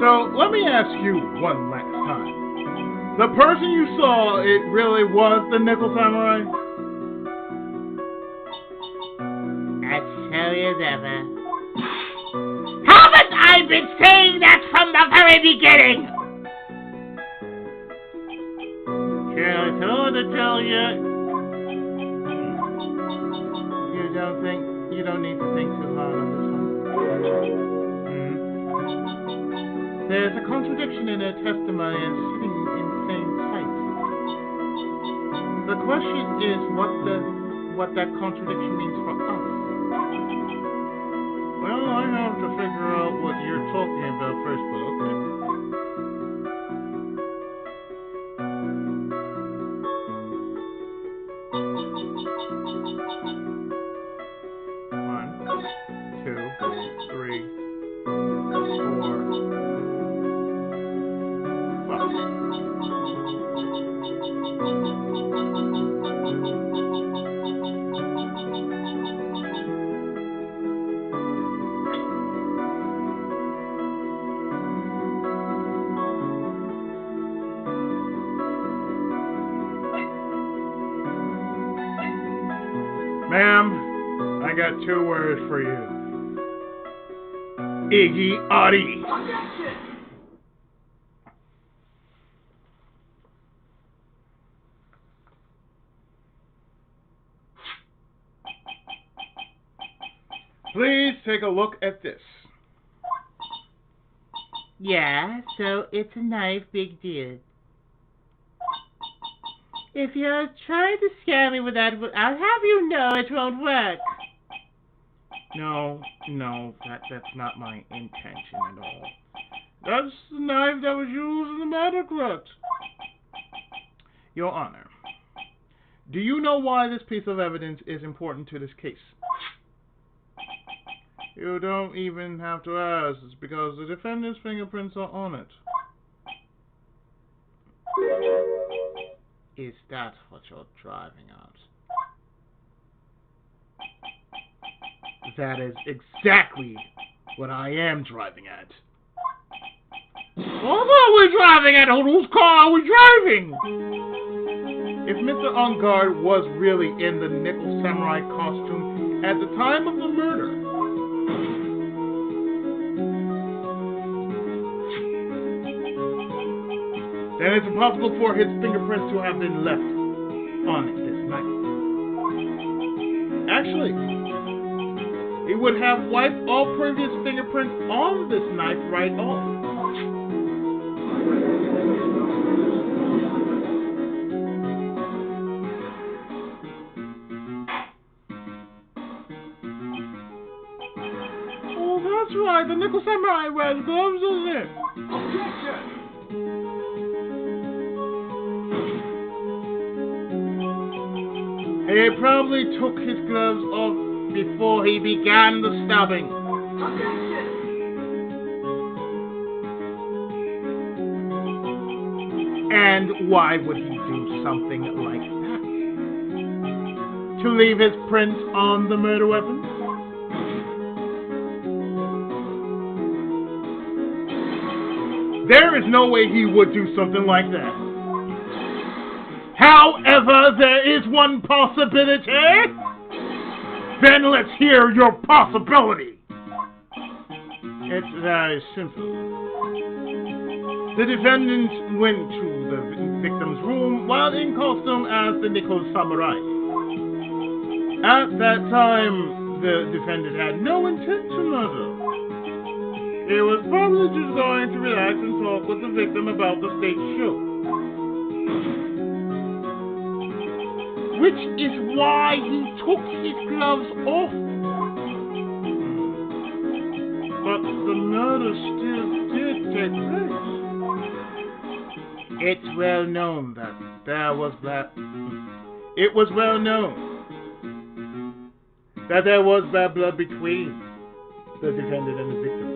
So, let me ask you one last time. The person you saw, it really was the Nickel Samurai? As surely as ever. Haven't I been saying that from the very beginning? Sure, it's all to tell you. You don't need to think too hard on this one. There's a contradiction in her testimony and sitting in plain sight. The question is what that contradiction means for us. Well, I have to figure out what you're talking about first, but okay. One, two, three, four, five. Ma'am, I got 2 words for you. Iggy Oddy. Please take a look at this. Yeah, so it's a knife, big deal. If you're trying to scare me with that, I'll have you know it won't work. No, that's not my intention at all. That's the knife that was used in the murder correct. Your Honor, do you know why this piece of evidence is important to this case? You don't even have to ask. It's because the defendant's fingerprints are on it. Is that what you're driving at? That is exactly what I am driving at. What are we driving at? Whose car are we driving? If Mr. Ungard was really in the Nickel Samurai costume at the time of the murder, then it's impossible for his fingerprints to have been left on this knife. Actually, he would have wiped all previous fingerprints on this knife right off. Oh, that's right. The Nickel Samurai wears gloves, doesn't it? He probably took his gloves off before he began the stabbing. And why would he do something like that? To leave his print on the murder weapon? There is no way he would do something like that. However, there is one possibility. Then let's hear your possibility. It's very simple. The defendant went to the victim's room while in costume as the nickel samurai. At that time, the defendant had no intent to murder. He was probably just going to relax and talk with the victim about the state show. Which is why he took his gloves off. But the murder still did take place. It's well known that there was bad blood between the defendant and the victim.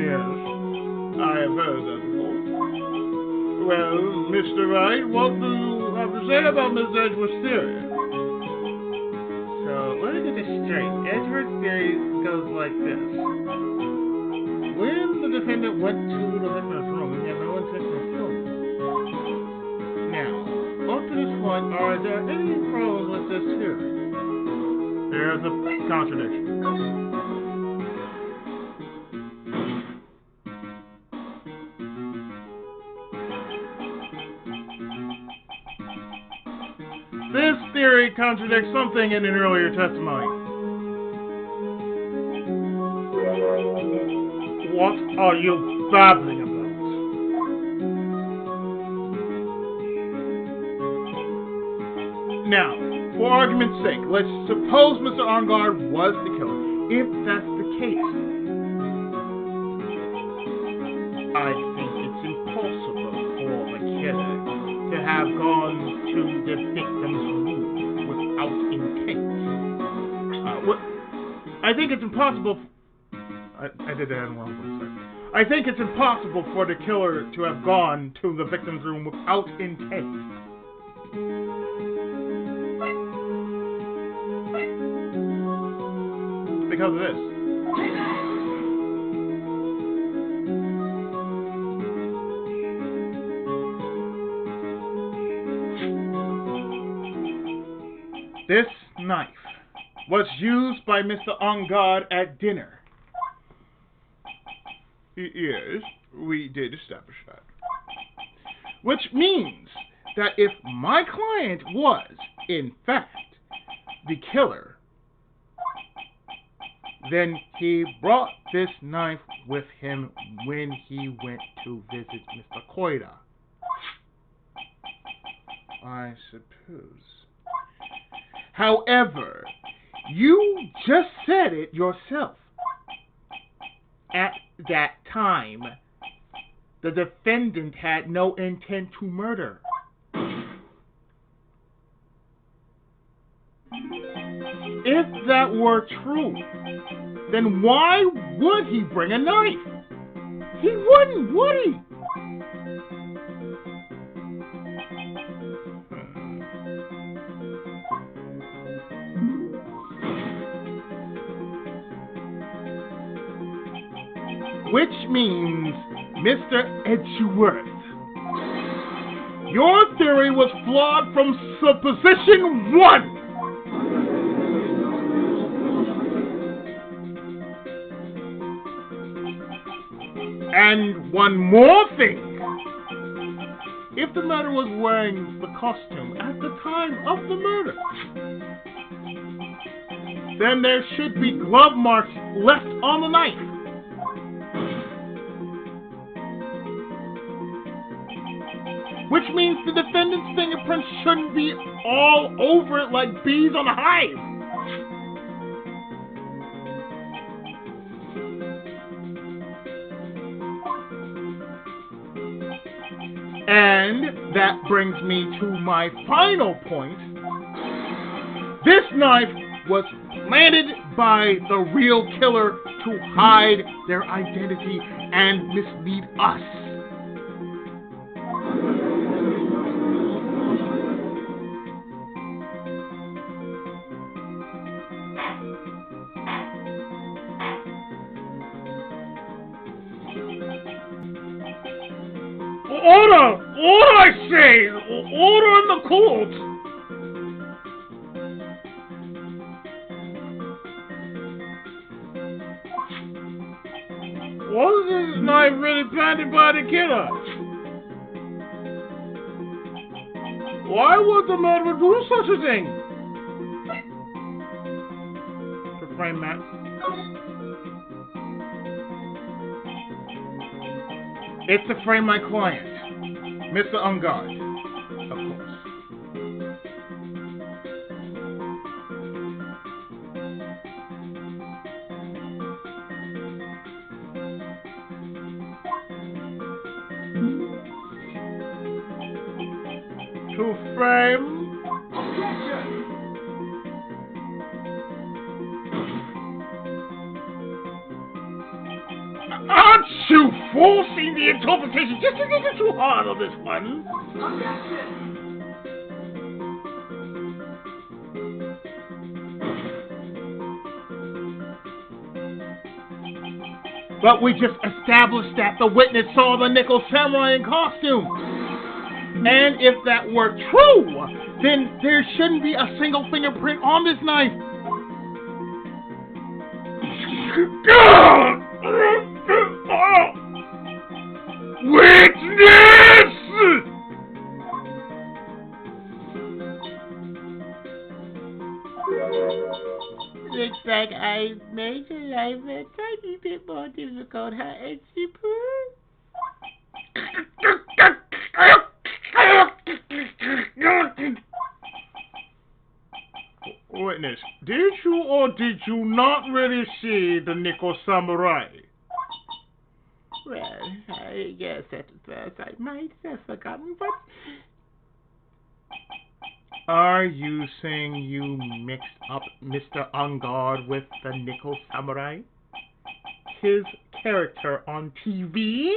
Yes, I have heard that before. Well, Mr. Wright, what do you have to say about Miss Edgeworth's theory? So, let me get this straight. Edgeworth's theory goes like this. When the defendant went to the victim's room, he had no intention of killing him. Now, up to this point, are there any problems with this theory? There's a contradiction. This theory contradicts something in an earlier testimony. What are you babbling about? Now, for argument's sake, let's suppose Mr. Arngard was the killer. If that's the case, I think it's impossible for the killer to have gone to the victim's room without intent. I think it's impossible. I did that wrong for a second. I think it's impossible for the killer to have gone to the victim's room without intent. Because of this. This knife was used by Mr. Arngard at dinner. Yes, we did establish that. Which means that if my client was, in fact, the killer, then he brought this knife with him when he went to visit Mr. Koida. I suppose. However, you just said it yourself. At that time, the defendant had no intent to murder. If that were true, then why would he bring a knife? He wouldn't, would he? Which means, Mr. Edgeworth, your theory was flawed from supposition 1. And one more thing. If the murderer was wearing the costume at the time of the murder, then there should be glove marks left on the knife. Which means the defendant's fingerprints shouldn't be all over it like bees on a hive. And that brings me to my final point. This knife was planted by the real killer to hide their identity and mislead us. Order! Order, I say! Order in the court! Was this knife really planted by the killer? Why would the murderer do such a thing? To frame Matt. It's to frame my client, Mr. Ungard, of course. To frame. Aren't you forcing the interpretation just a little too hard on this one? But we just established that the witness saw the nickel samurai in costume. And if that were true, then there shouldn't be a single fingerprint on this knife. Witness! Looks like I made your life a tiny bit more difficult, huh, Etsy Poo? Witness, did you or did you not really see the nickel samurai? Well, I guess at first I might have forgotten, but... Are you saying you mixed up Mr. Ungard with the nickel samurai? His character on TV?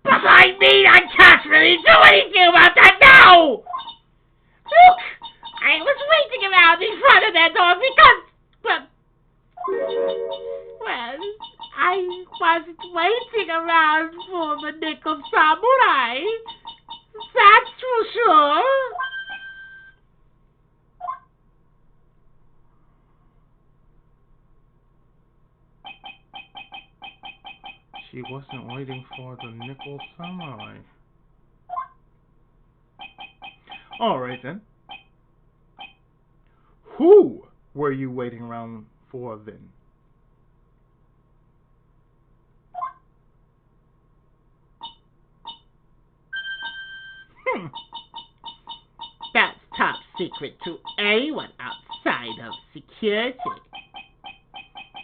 But I mean, I can't really do anything about that now! Look! I was waiting around in front of that door because... Well, I wasn't waiting around for the nickel samurai. That's for sure. She wasn't waiting for the nickel samurai. Alright then. Who were you waiting around for then? That's top secret to anyone outside of security.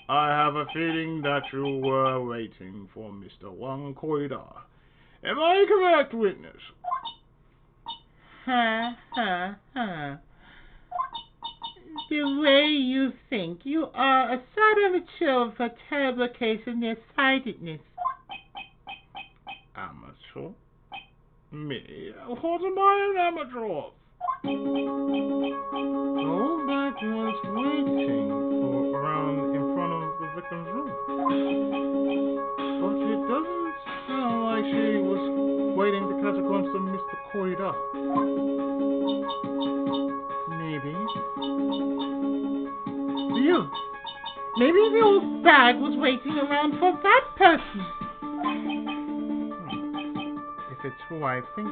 I have a feeling that you were waiting for Mr. Wang Koida. Am I correct, witness? The way you think, you are a sort of a chill for terrible case of nearsightedness. Amateur? Me? What am I an amateur of? Windbag was waiting for around in front of the victim's room. But it doesn't sound like she was waiting to catch a glimpse of Mr. Koida. Maybe. Maybe the old bag was waiting around for that person. If it's who I think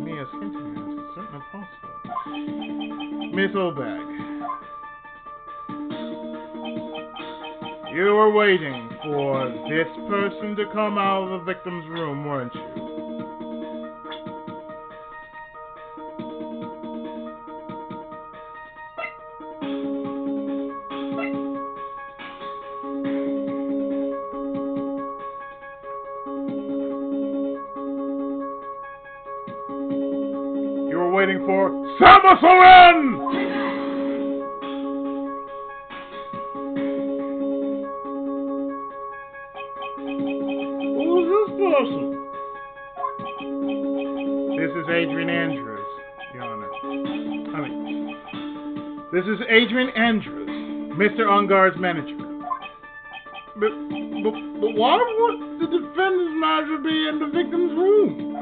Mia's hinting at, it's certainly possible. Miss Oldbag, you were waiting for this person to come out of the victim's room, weren't you? waiting for. Samuel! Who's this person? This is Adrian Andrews, Your Honor. This is Adrian Andrews, Mr. Ungar's manager. But why would the defendant's manager be in the victim's room?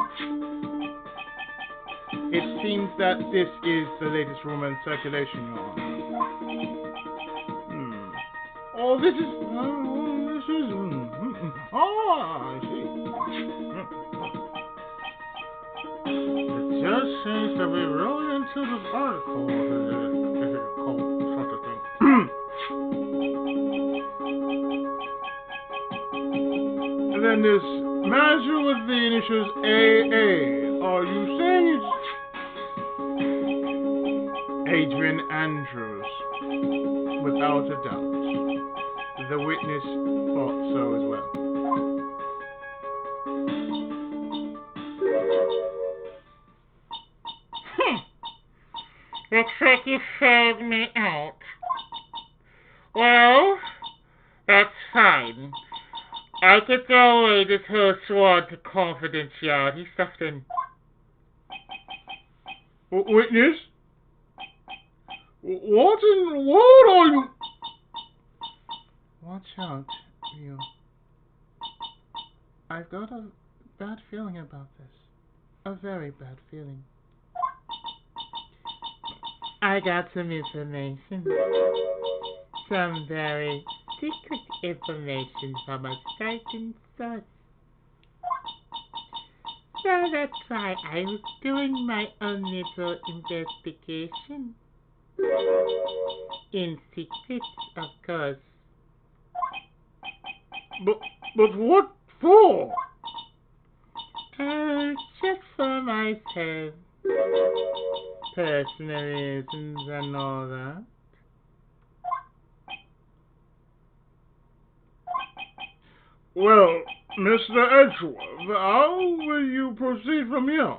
It seems that this is the latest rumor in circulation, Your Honor. Oh, this is... I see. It just seems to be really into this article. And then this manager with the initials AA. Are you saying it's Adrian Andrews? Without a doubt. The witness thought so as well. Looks like you sold me out. Well, that's fine. I could go away this whole sworn to confidentiality stuff then. Witness? What in the world are you? Watch out, you. I've got a bad feeling about this. A very bad feeling. I got some information. Some very secret information from a certain source. So that's why I was doing my own little investigation. In secret, of course. But what for? Just for myself. Personal reasons and all that. Well, Mr. Edgeworth, how will you proceed from here?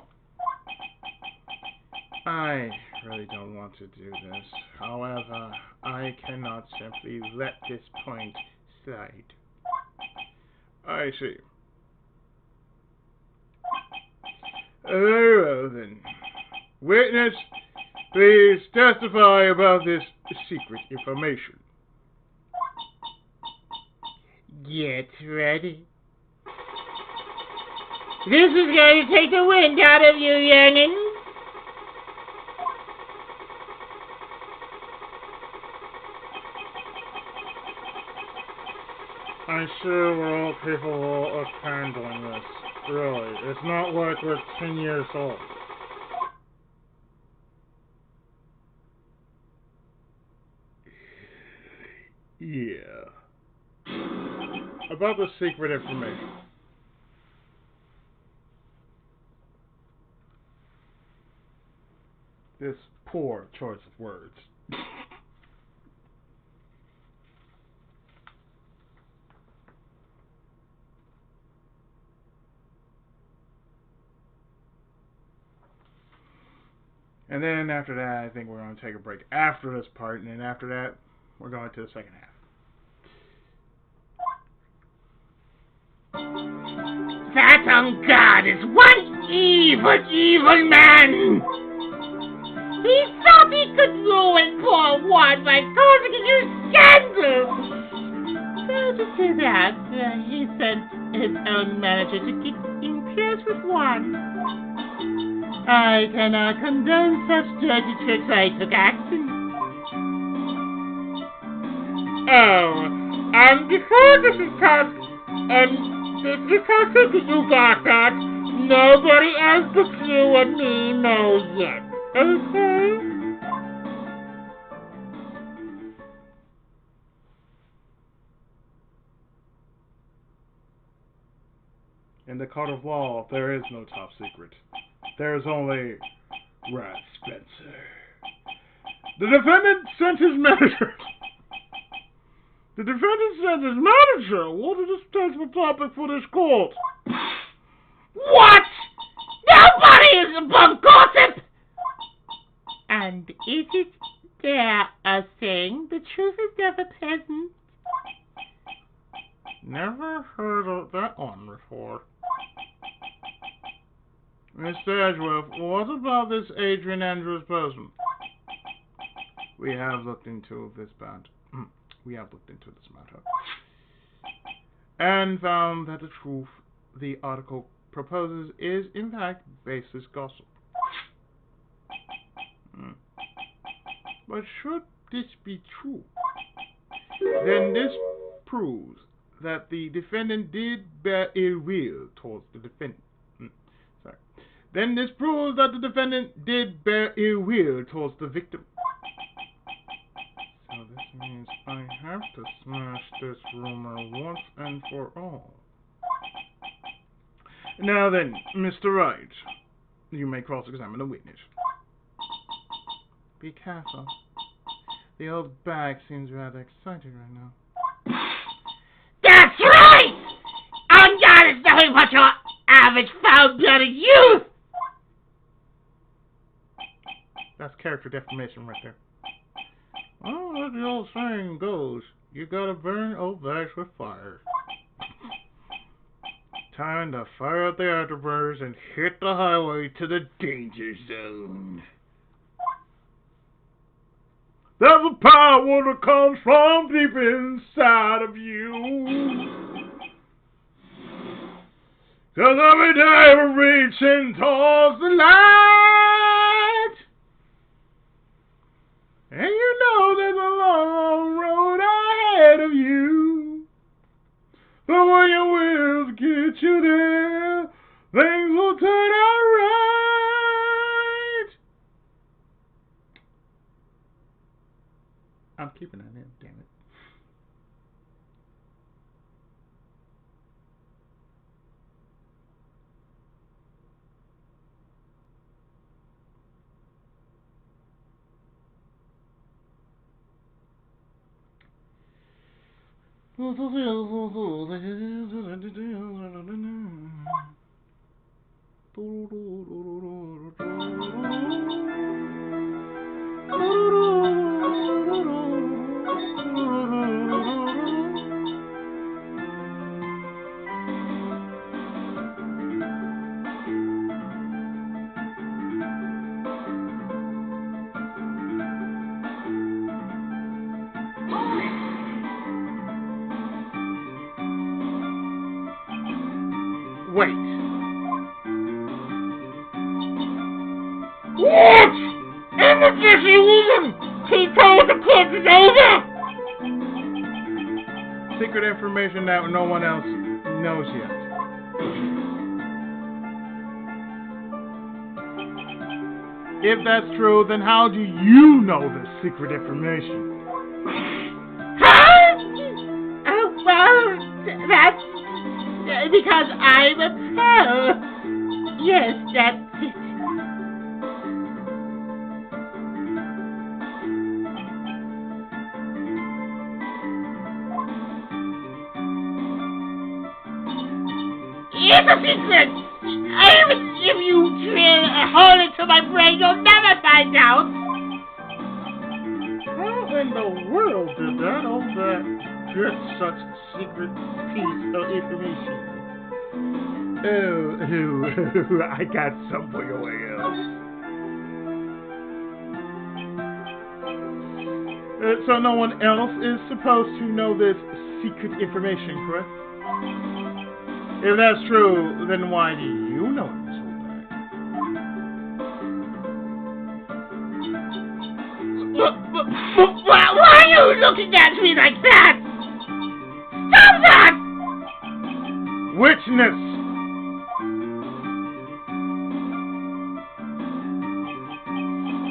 I really don't want to do this. However, I cannot simply let this point slide. I see. Very well then. Witness, please testify about this secret information. Get ready. This is going to take the wind out of you, youngins. I'm sure we're all capable of handling this. Really, it's not like we're 10 years old. Yeah. About the secret information. This poor choice of words. And then after that, I think we're going to take a break after this part, and then after that, we're going to the second half. That God is one evil man! He thought he could ruin poor Juan by causing a new scandal! So to say that, he sent his own manager to get in close with Juan. I cannot condone such dirty tricks. I took action. Oh, and before this is tough, if you so secret you got that, nobody else but you and me knows yet. Okay? In the court of law, there is no top secret. There is only Rat Spencer. The defendant sent his manager. The defendant sent his manager. What is the testable topic for this court? What? Nobody is above gossip! Is it there a saying, the truth is never pleasant? Never heard of that one before. Mr. Edgeworth, what about this Adrian Andrews person? We have looked into this matter. We have looked into this matter. And found that the truth the article proposes is, in fact, baseless gossip. But should this be true, then this proves that the defendant did bear ill will towards the defendant. Then this proves that the defendant did bear ill will towards the victim. So this means I have to smash this rumor once and for all. Now then, Mr. Wright, you may cross-examine the witness. Be careful. The old bag seems rather excited right now. That's right! I'm not as nothing but your average foul-blooded youth! That's character defamation right there. Oh, as the old saying goes, you gotta burn old bags with fire. Time to fire out the afterburners and hit the highway to the danger zone. There's a power that comes from deep inside of you. 'Cause every day we're reaching towards the light. And you know there's a long road ahead of you. But when your wheels get you there, things will turn out right. I'm keeping that in, damn it. Wait. What? Emergency woman! He told the kids it's over! Secret information that no one else knows yet. If that's true, then how do you know this secret information? Huh? Oh, well, that's because I'm a pearl. Yes, that's it. It's a secret! Even if you drill a hole into my brain, you'll never find out! How in the world did that old bat get such secret piece of information? Oh, I got some for your ass. So no one else is supposed to know this secret information, correct? If that's true, then why do you know it, Miss Windbag? Why are you looking at me like that? Stop that! Witness!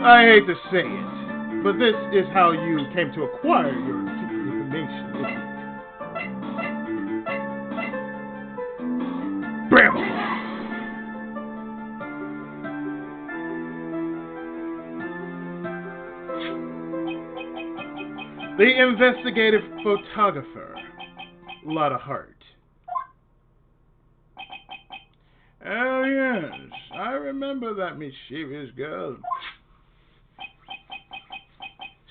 I hate to say it, but this is how you came to acquire your secret information, isn't it? Bam! The investigative photographer, lot of heart. Oh yes, I remember that mischievous girl.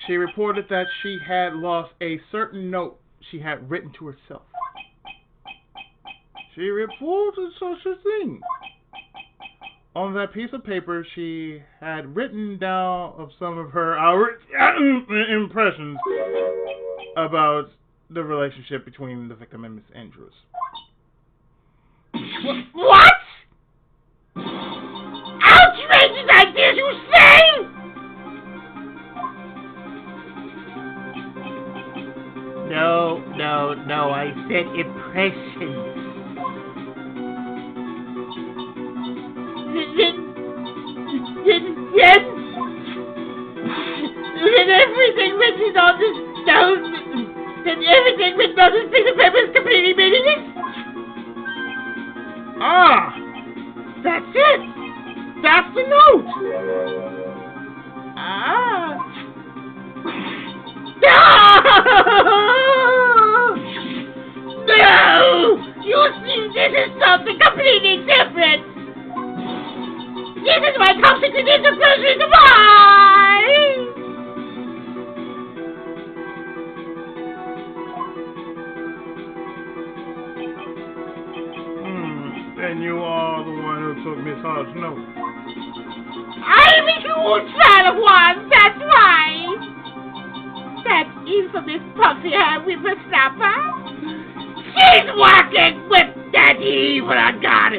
She reported that she had lost a certain note she had written to herself. She reported such a thing. On that piece of paper, she had written down of some of her impressions about the relationship between the victim and Miss Andrews. What? Outrageous ideas, you say? No, I said impressions. Then everything written on this note, then everything written on this piece of paper is completely meaningless? Ah! That's it! That's the note! Ah! No! You see, this is something completely different! This is my top secret interpretation device! And you are the one who took Miss Hodge's note. I'm a huge fan of one, that's right! That infamous puffy hair whippersnapper. She's working with that evil god.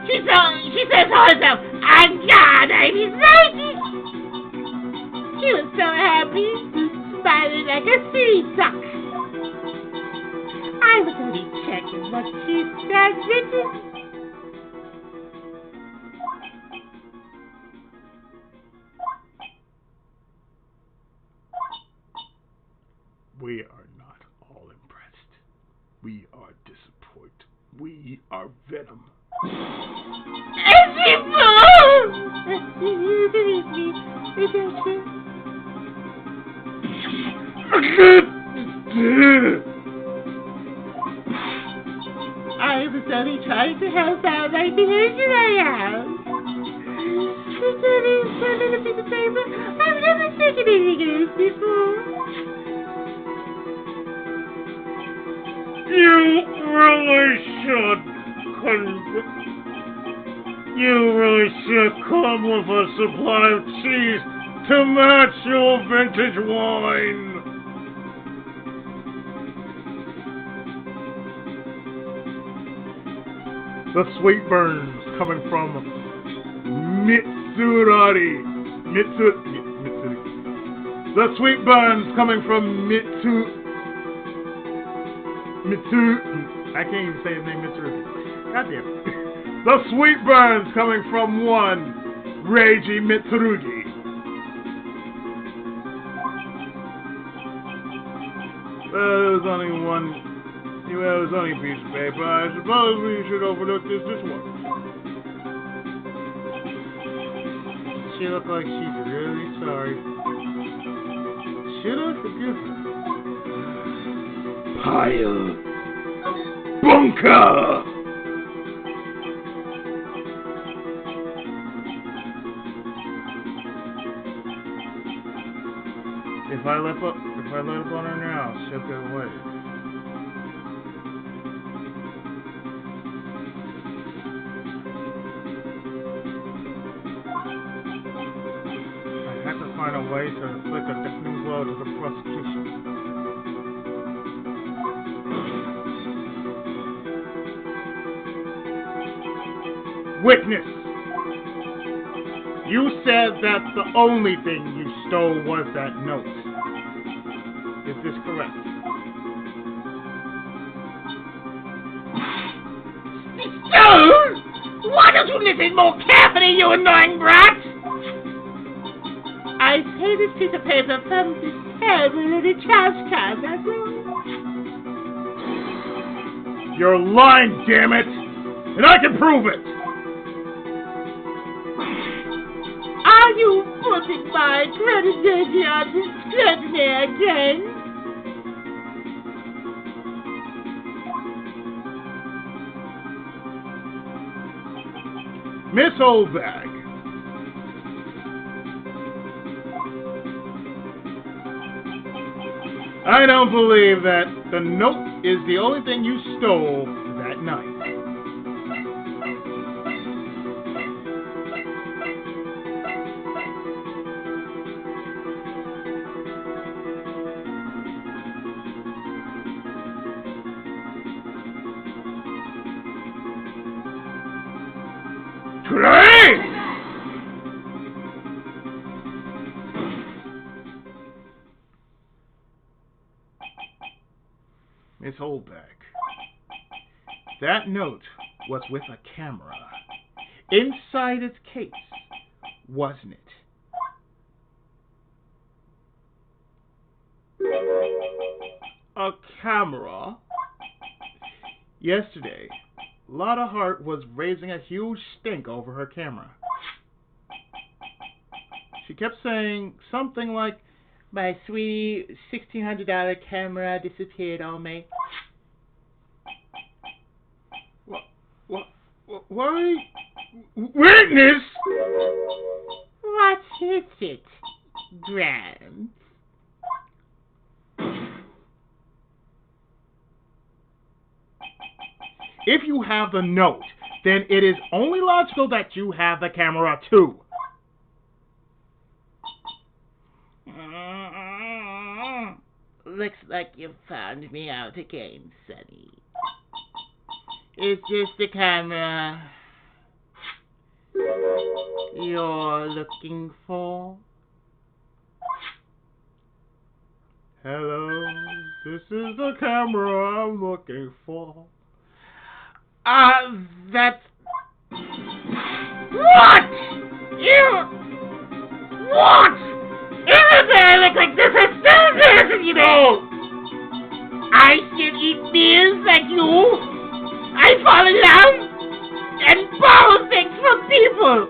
She says to herself, I'm God, I'm his mighty. She was so happy, smiling like a sweet duck. I was only checking what she had written. We are not all impressed. We are disappointed. We are venom. I was only trying to help out like the angel I am. It's only a little piece of paper. I've never taken anything else before. You really should come with a supply of cheese to match your vintage wine. The sweet burns coming from Mitsurari. The sweet burns coming from I can't even say his name, Mitsurugi. Goddamn. The sweet burns coming from one Reiji Mitsurugi. There's only one. Well, there's only a piece of paper. I suppose we should overlook this one. She looks like she's really sorry. Should I forgive her? Pile bunker. If I let up on her now, she'll get away. I have to find a way to inflict a deafening blow to the prosecution. Witness! You said that the only thing you stole was that note. Is this correct? Stole? Why don't you listen more carefully, you annoying brat? I saved this piece of paper from this terrible little trash can, that's all. You're lying, damn it! And I can prove it! Are you putting my credibility on this scrutiny again? Miss Windbag, I don't believe that the note is the only thing you stole that night. Today! Miss Windbag, that note was with a camera inside its case, wasn't it? A camera? Yesterday, Lotta Hart was raising a huge stink over her camera. She kept saying something like, "My sweetie, $1,600 camera disappeared on me." Why? Witness! What is it, Grant? If you have the note, then it is only logical that you have the camera too. Looks like you found me out again, Sonny. Is this the camera you're looking for? Hello, this is the camera I'm looking for. That's... What? What? Everything I look like this is stupid, you know! I should eat meals like you! I fall in love and borrow things from people!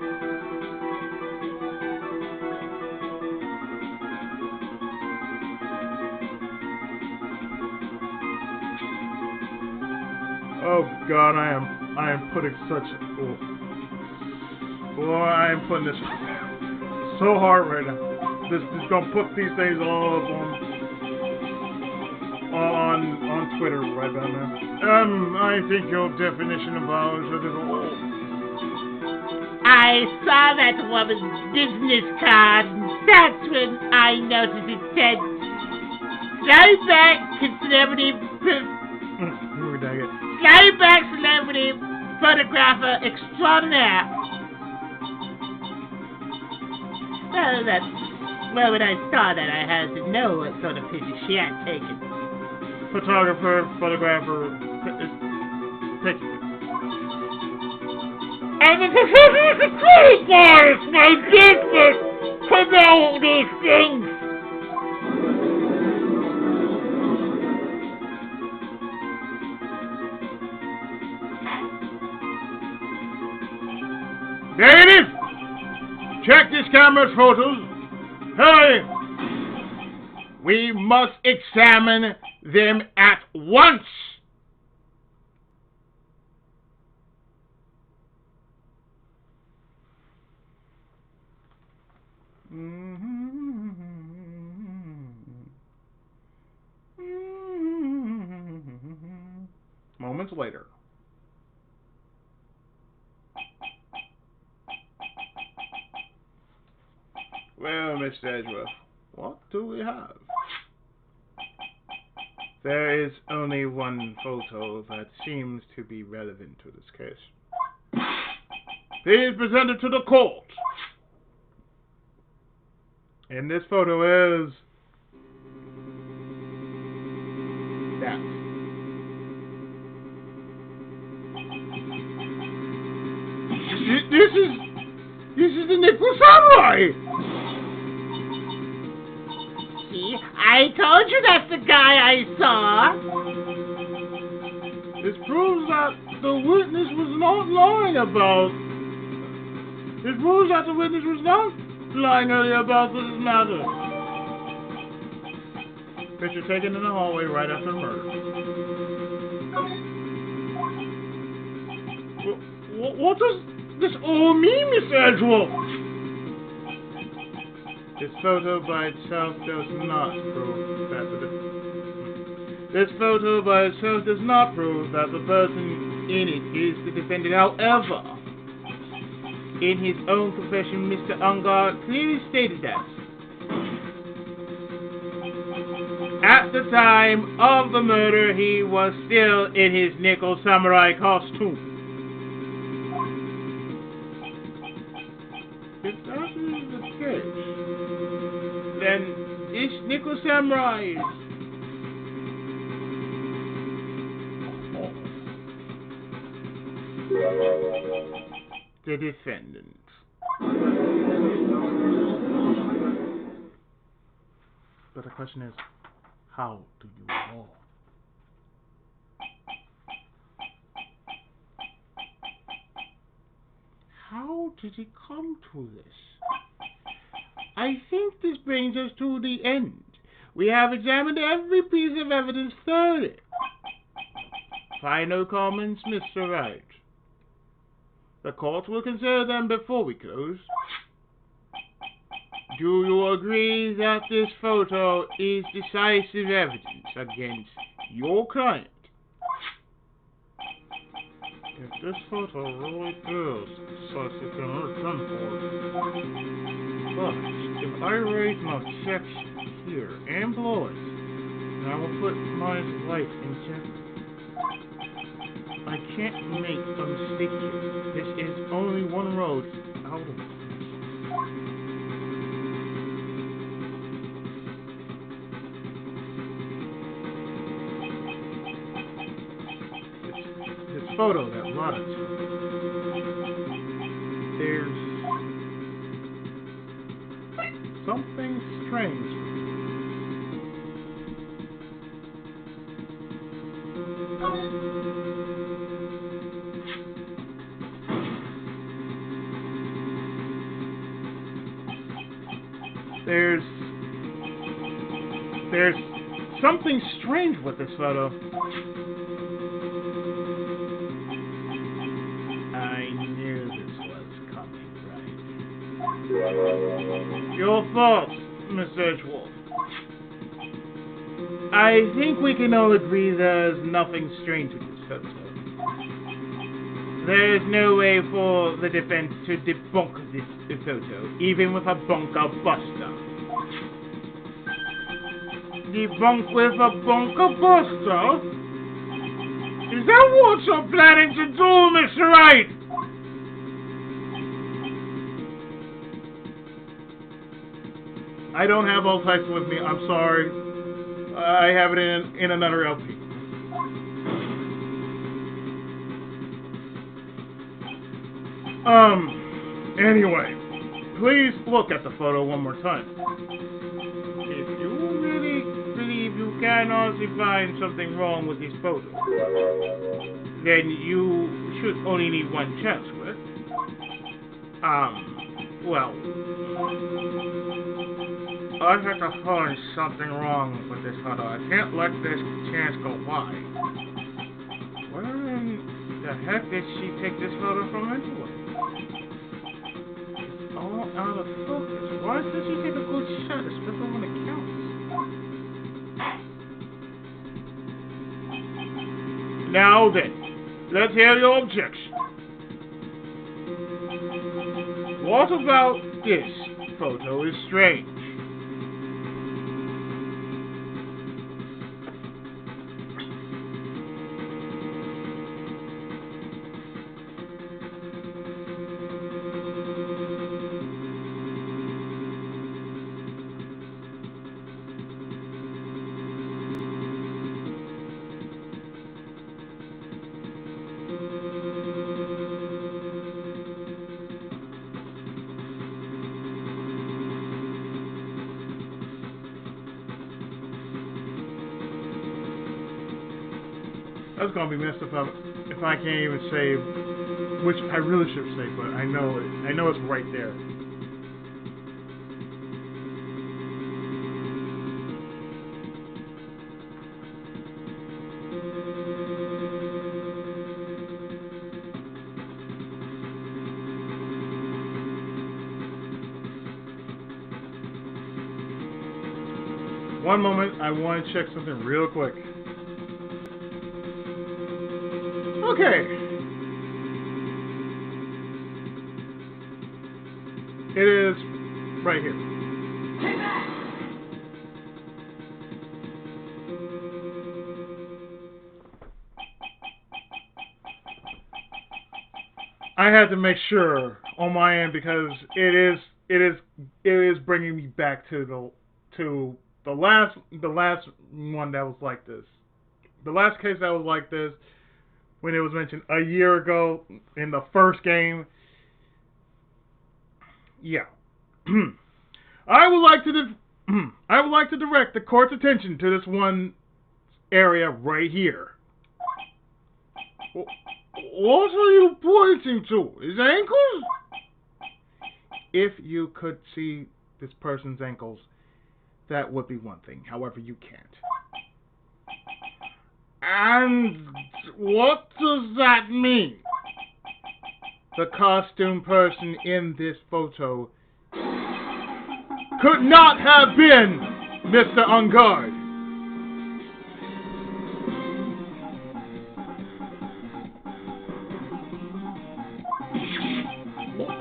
Oh God, I am putting such. I am putting this so hard right now. This is gonna put these things all up on Twitter right about now. I think your definition of ours is a little old. I saw that woman's business card, and that's when I noticed it said, "Flyback celebrity, flyback celebrity photographer extraordinaire." Well, when I saw that, I had to know what sort of picture she had taken. Photographer, picture. And the security guards, my business, to know these things. Ladies, check this camera's photos. Hurry! We must examine them at once. Moments later. Well, Mr. Edgeworth, what do we have? There is only one photo that seems to be relevant to this case. Please present it to the court. And this photo is that. This is the Nickel Samurai. See, I told you that's the guy I saw. This proves that the witness was not lying about. It proves that the witness was not lying earlier about this matter. Picture taken in the hallway right after the murder. What does this all mean, Mr. Edgeworth? This photo by itself does not prove that This photo by itself does not prove that the person in it is the defendant. However, in his own confession, Mr. Ungar clearly stated that at the time of the murder, he was still in his nickel samurai costume. If that is the case, then this nickel samurai is the defendant. But the question is, how do you know? How did he come to this? I think this brings us to the end. We have examined every piece of evidence thoroughly. Final comments, Mr. Wright. The court will consider them before we close. Do you agree that this photo is decisive evidence against your client? If this photo really is decisive in return for it. But if I raise an objection here and below it, then I will put my life in jeopardy. I can't make a mistake here. This is only one road out of it. This photo that Rada took, there's something strange. There's something strange with this photo. I knew this was coming, right? Your fault, Miss Edgeworth. I think we can all agree there's nothing strange with this photo. There's no way for the defense to debunk this photo, even with a bunker buster. Debunk with a bunker buster? Is that what you're planning to do, Mr. Wright? I don't have all types with me. I'm sorry. I have it in another LP. Anyway, please look at the photo one more time. If you really believe you can honestly find something wrong with this photo, then you should only need one chance with it. Well, I have to find something wrong with this photo. I can't let this chance go by. Where in the heck did she take this photo from anyway? It's all out of focus. Why does she take a good shot, especially when it counts? Now then, let's hear your objection. What about this photo is strange? That's gonna be messed up if I can't even say, which I really should say, but I know it's right there. One moment, I want to check something real quick. Okay. It is right here. I had to make sure on my end because it is bringing me back to the last one that was like this. The last case that was like this when it was mentioned a year ago in the first game. Yeah. I would like to direct the court's attention to this one area right here. What are you pointing to? His ankles? If you could see this person's ankles, that would be one thing. However, you can't. And what does that mean? The costume person in this photo could not have been Mr. Ungard.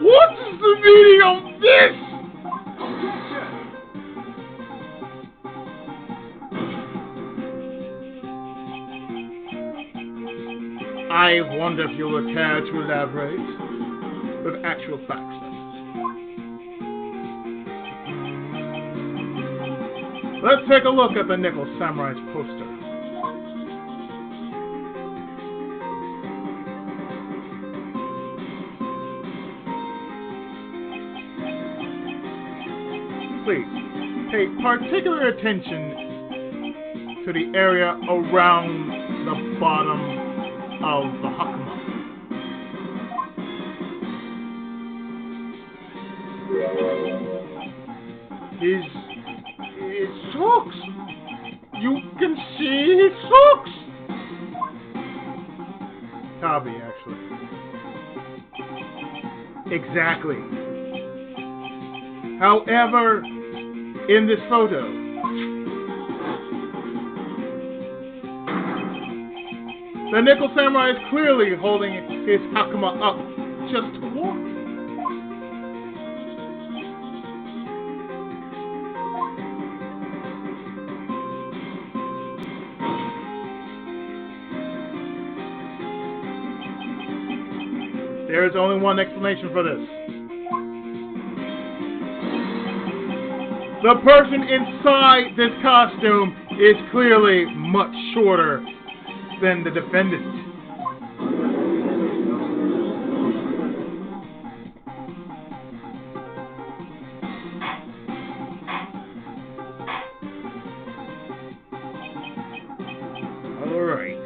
What is the meaning of this? I wonder if you would care to elaborate with actual facts. Let's take a look at the Nickel Samurai's poster. Please, pay particular attention to the area around the bottom of the Hakama. His socks! You can see his socks! Tabi, actually. Exactly. However, in this photo, the Nickel Samurai is clearly holding his Hakama up just to walk. There is only one explanation for this. The person inside this costume is clearly much shorter than the defendant. Alright.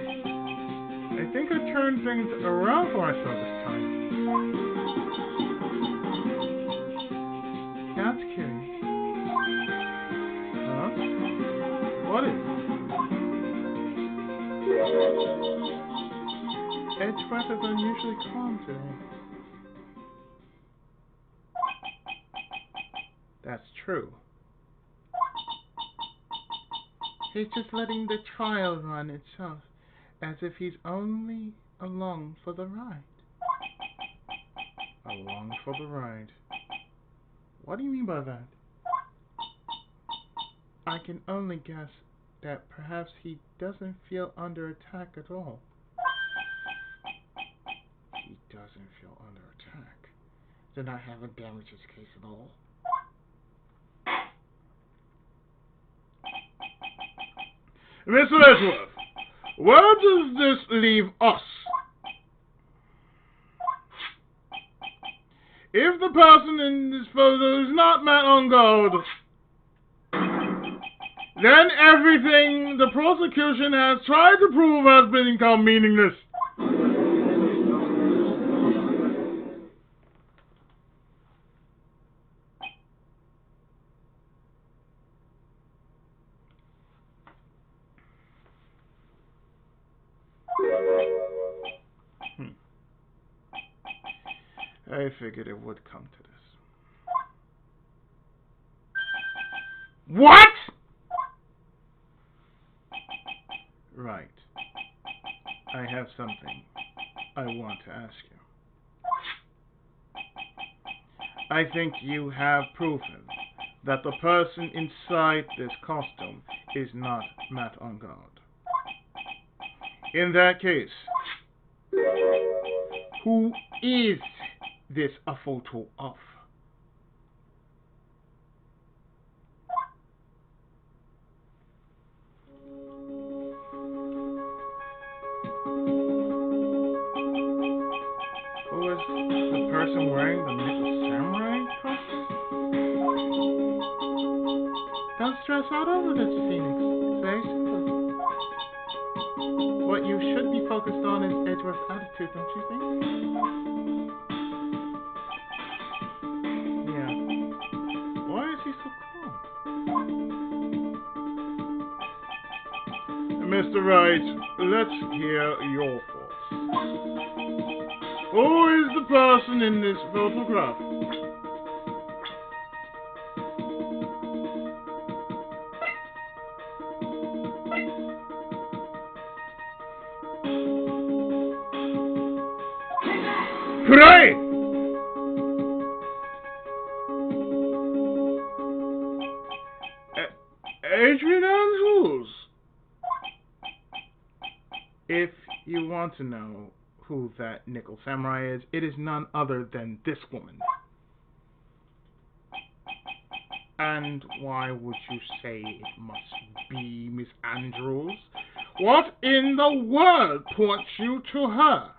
I think I turned things around for myself this time. That's curious. Huh? What is it? Ed's breath is unusually calm today. That's true. He's just letting the trial run itself, as if he's only along for the ride. Along for the ride. What do you mean by that? I can only guess that perhaps he doesn't feel under attack at all. He doesn't feel under attack. Then I haven't damaged his case at all. Mr. Edgeworth, where does this leave us? If the person in this photo is not Matt Ungard, then everything the prosecution has tried to prove has become meaningless. I figured it would come to this. What? something I want to ask you. I think you have proven that the person inside this costume is not Matt on guard. In that case, who is this a photo of? Who is the person wearing the Nickel Samurai costume? Don't stress out over this, Phoenix. It's very simple. What you should be focused on is Edgeworth's attitude, don't you think? Yeah. Why is he so calm? Mr. Wright, let's hear your thoughts. Who is the person in this photograph? Wright! Adrian Andrews! If you want to know who that Nickel Samurai is, it is none other than this woman. And why would you say it must be Miss Andrews? What in the world points you to her?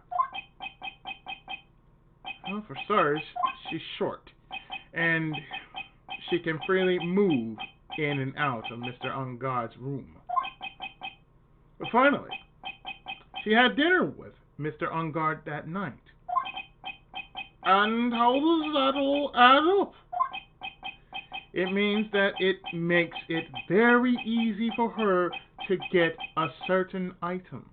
Well, for starters, she's short, and she can freely move in and out of Mr. Ungod's room. But finally, she had dinner with Mr. Ungard that night. And how does that all add up? It means that it makes it very easy for her to get a certain item.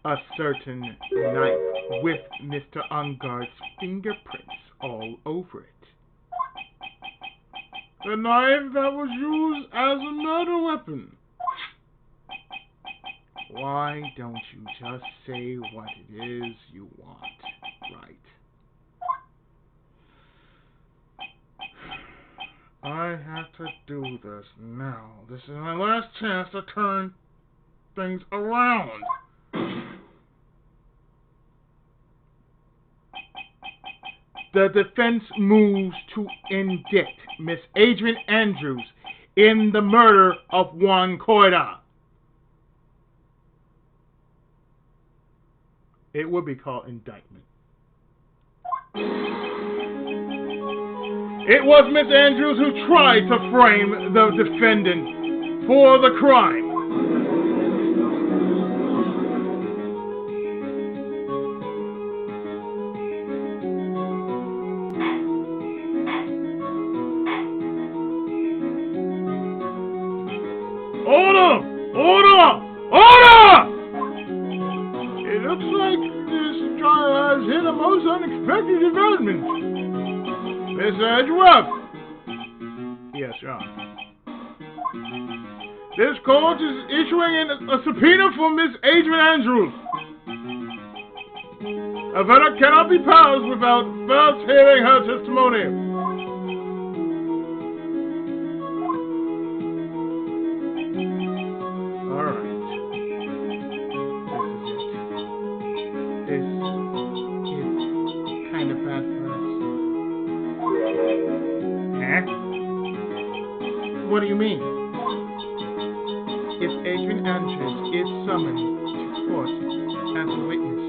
A certain knife with Mr. Ungard's fingerprints all over it. The knife that was used as a murder weapon. Why don't you just say what it is you want, right? I have to do this now. This is my last chance to turn things around. The defense moves to indict Miss Adrian Andrews in the murder of Juan Coida. It would be called indictment. It was Miss Andrews who tried to frame the defendant for the crime. Order! Order! Order! It looks like this trial has hit a most unexpected development. Mr. Edgeworth! Yes, Your Honor. This court is issuing a subpoena for Miss Adrian Andrews. A verdict cannot be passed without first hearing her testimony. What do you mean? If Adrian Andrews is summoned to court as a witness,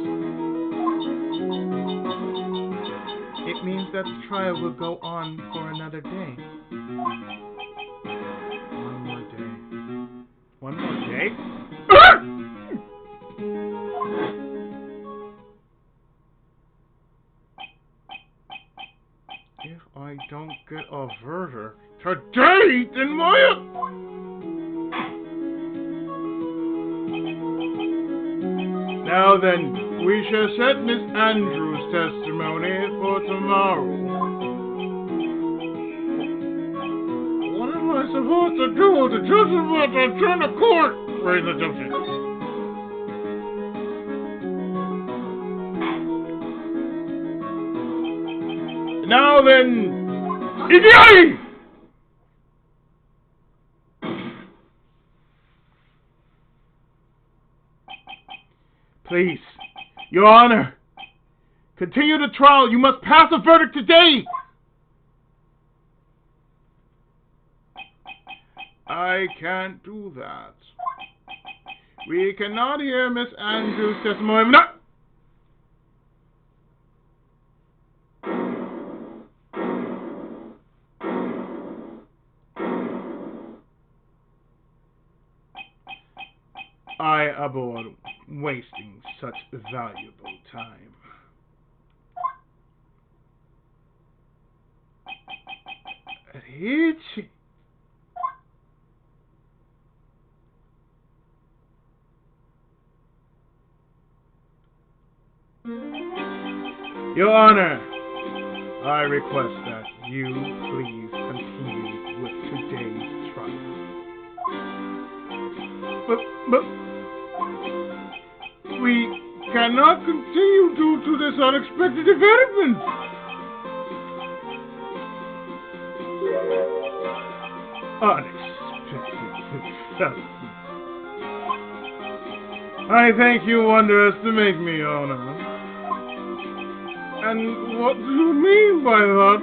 it means that the trial will go on for another day. One more day. One more day? If I don't get a verdict today, then Now then, we shall set Miss Andrews' testimony for tomorrow. What am I supposed to do? The judge is about to turn the court raise the junction. Now then, idiot! Please, Your Honor, continue the trial. You must pass a verdict today. I can't do that. We cannot hear Miss Andrews' testimony. No! I abhor wasting such valuable time. Itchy. Your Honor, I request that you please continue with today's trial. But we cannot continue due to this unexpected development. Unexpected development. I think you underestimate me, Your Honor. And what do you mean by that?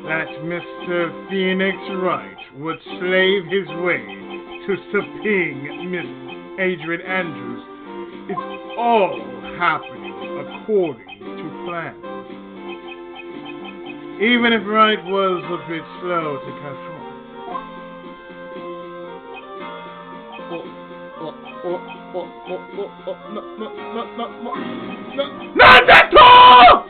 That Mr. Phoenix Wright would slave his way to subpoena Miss Adrian Andrews. It's all happening according to plan. Even if Wright was a bit slow to catch on. Not at all!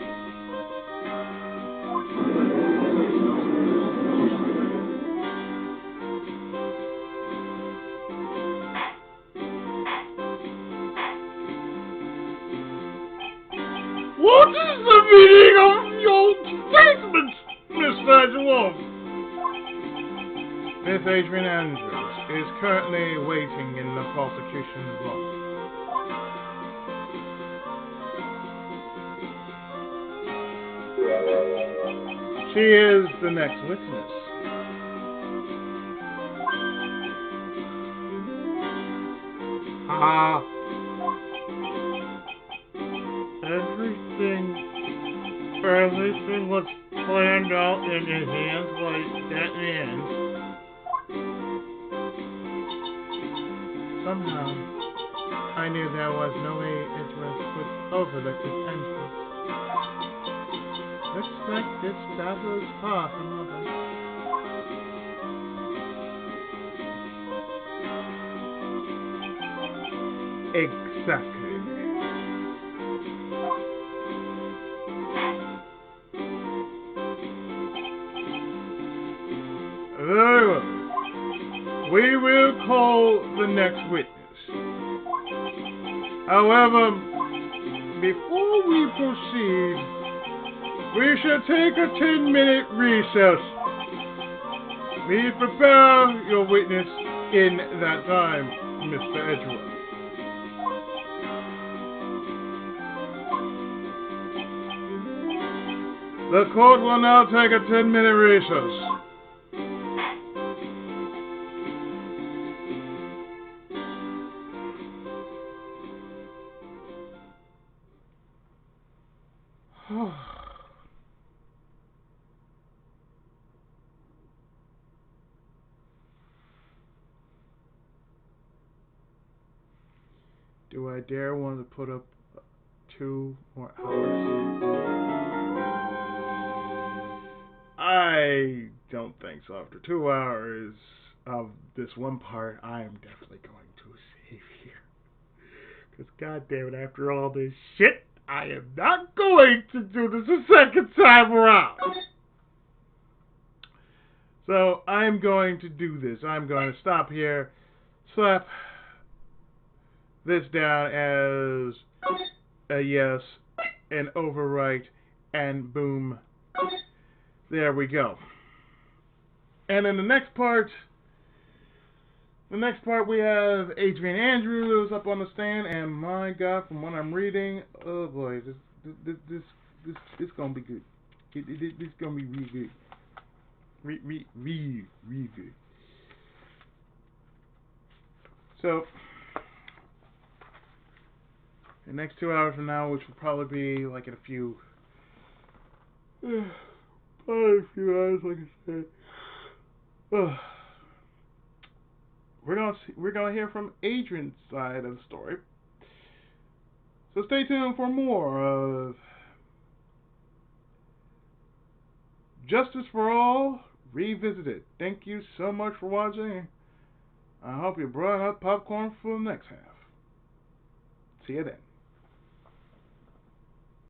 What is the meaning of your statement, Mr. Edgeworth? Miss Adrian Andrews is currently waiting in the prosecution's box. She is the next witness. Everything was planned out in his hands by that man. Somehow, I knew there was no way it would overlook this entrance. Looks like this battle is far from over. Exactly. Very well. We will call the next witness. However, before we proceed, we shall take a 10-minute recess. Please prepare your witness in that time, Mr. Edgeworth. The court will now take a 10-minute recess. Do I dare want to put up 2 more hours? I don't think so. After 2 hours of this one part, I am definitely going to save here. Because goddamn it, after all this shit, I am not going to do this a second time around. So I'm going to do this. I'm going to stop here, slap this down as a yes, and overwrite, and boom. There we go. And in the next part, The next part we have Adrian Andrews up on the stand, and my God, from what I'm reading, oh boy, this gonna be good. This gonna be really good. Really good. So, the next 2 hours from now, which will probably be like in a few, probably a few hours, like I said. We're gonna hear from Adrian's side of the story. So stay tuned for more of Justice for All Revisited. Thank you so much for watching. I hope you brought up popcorn for the next half. See you then.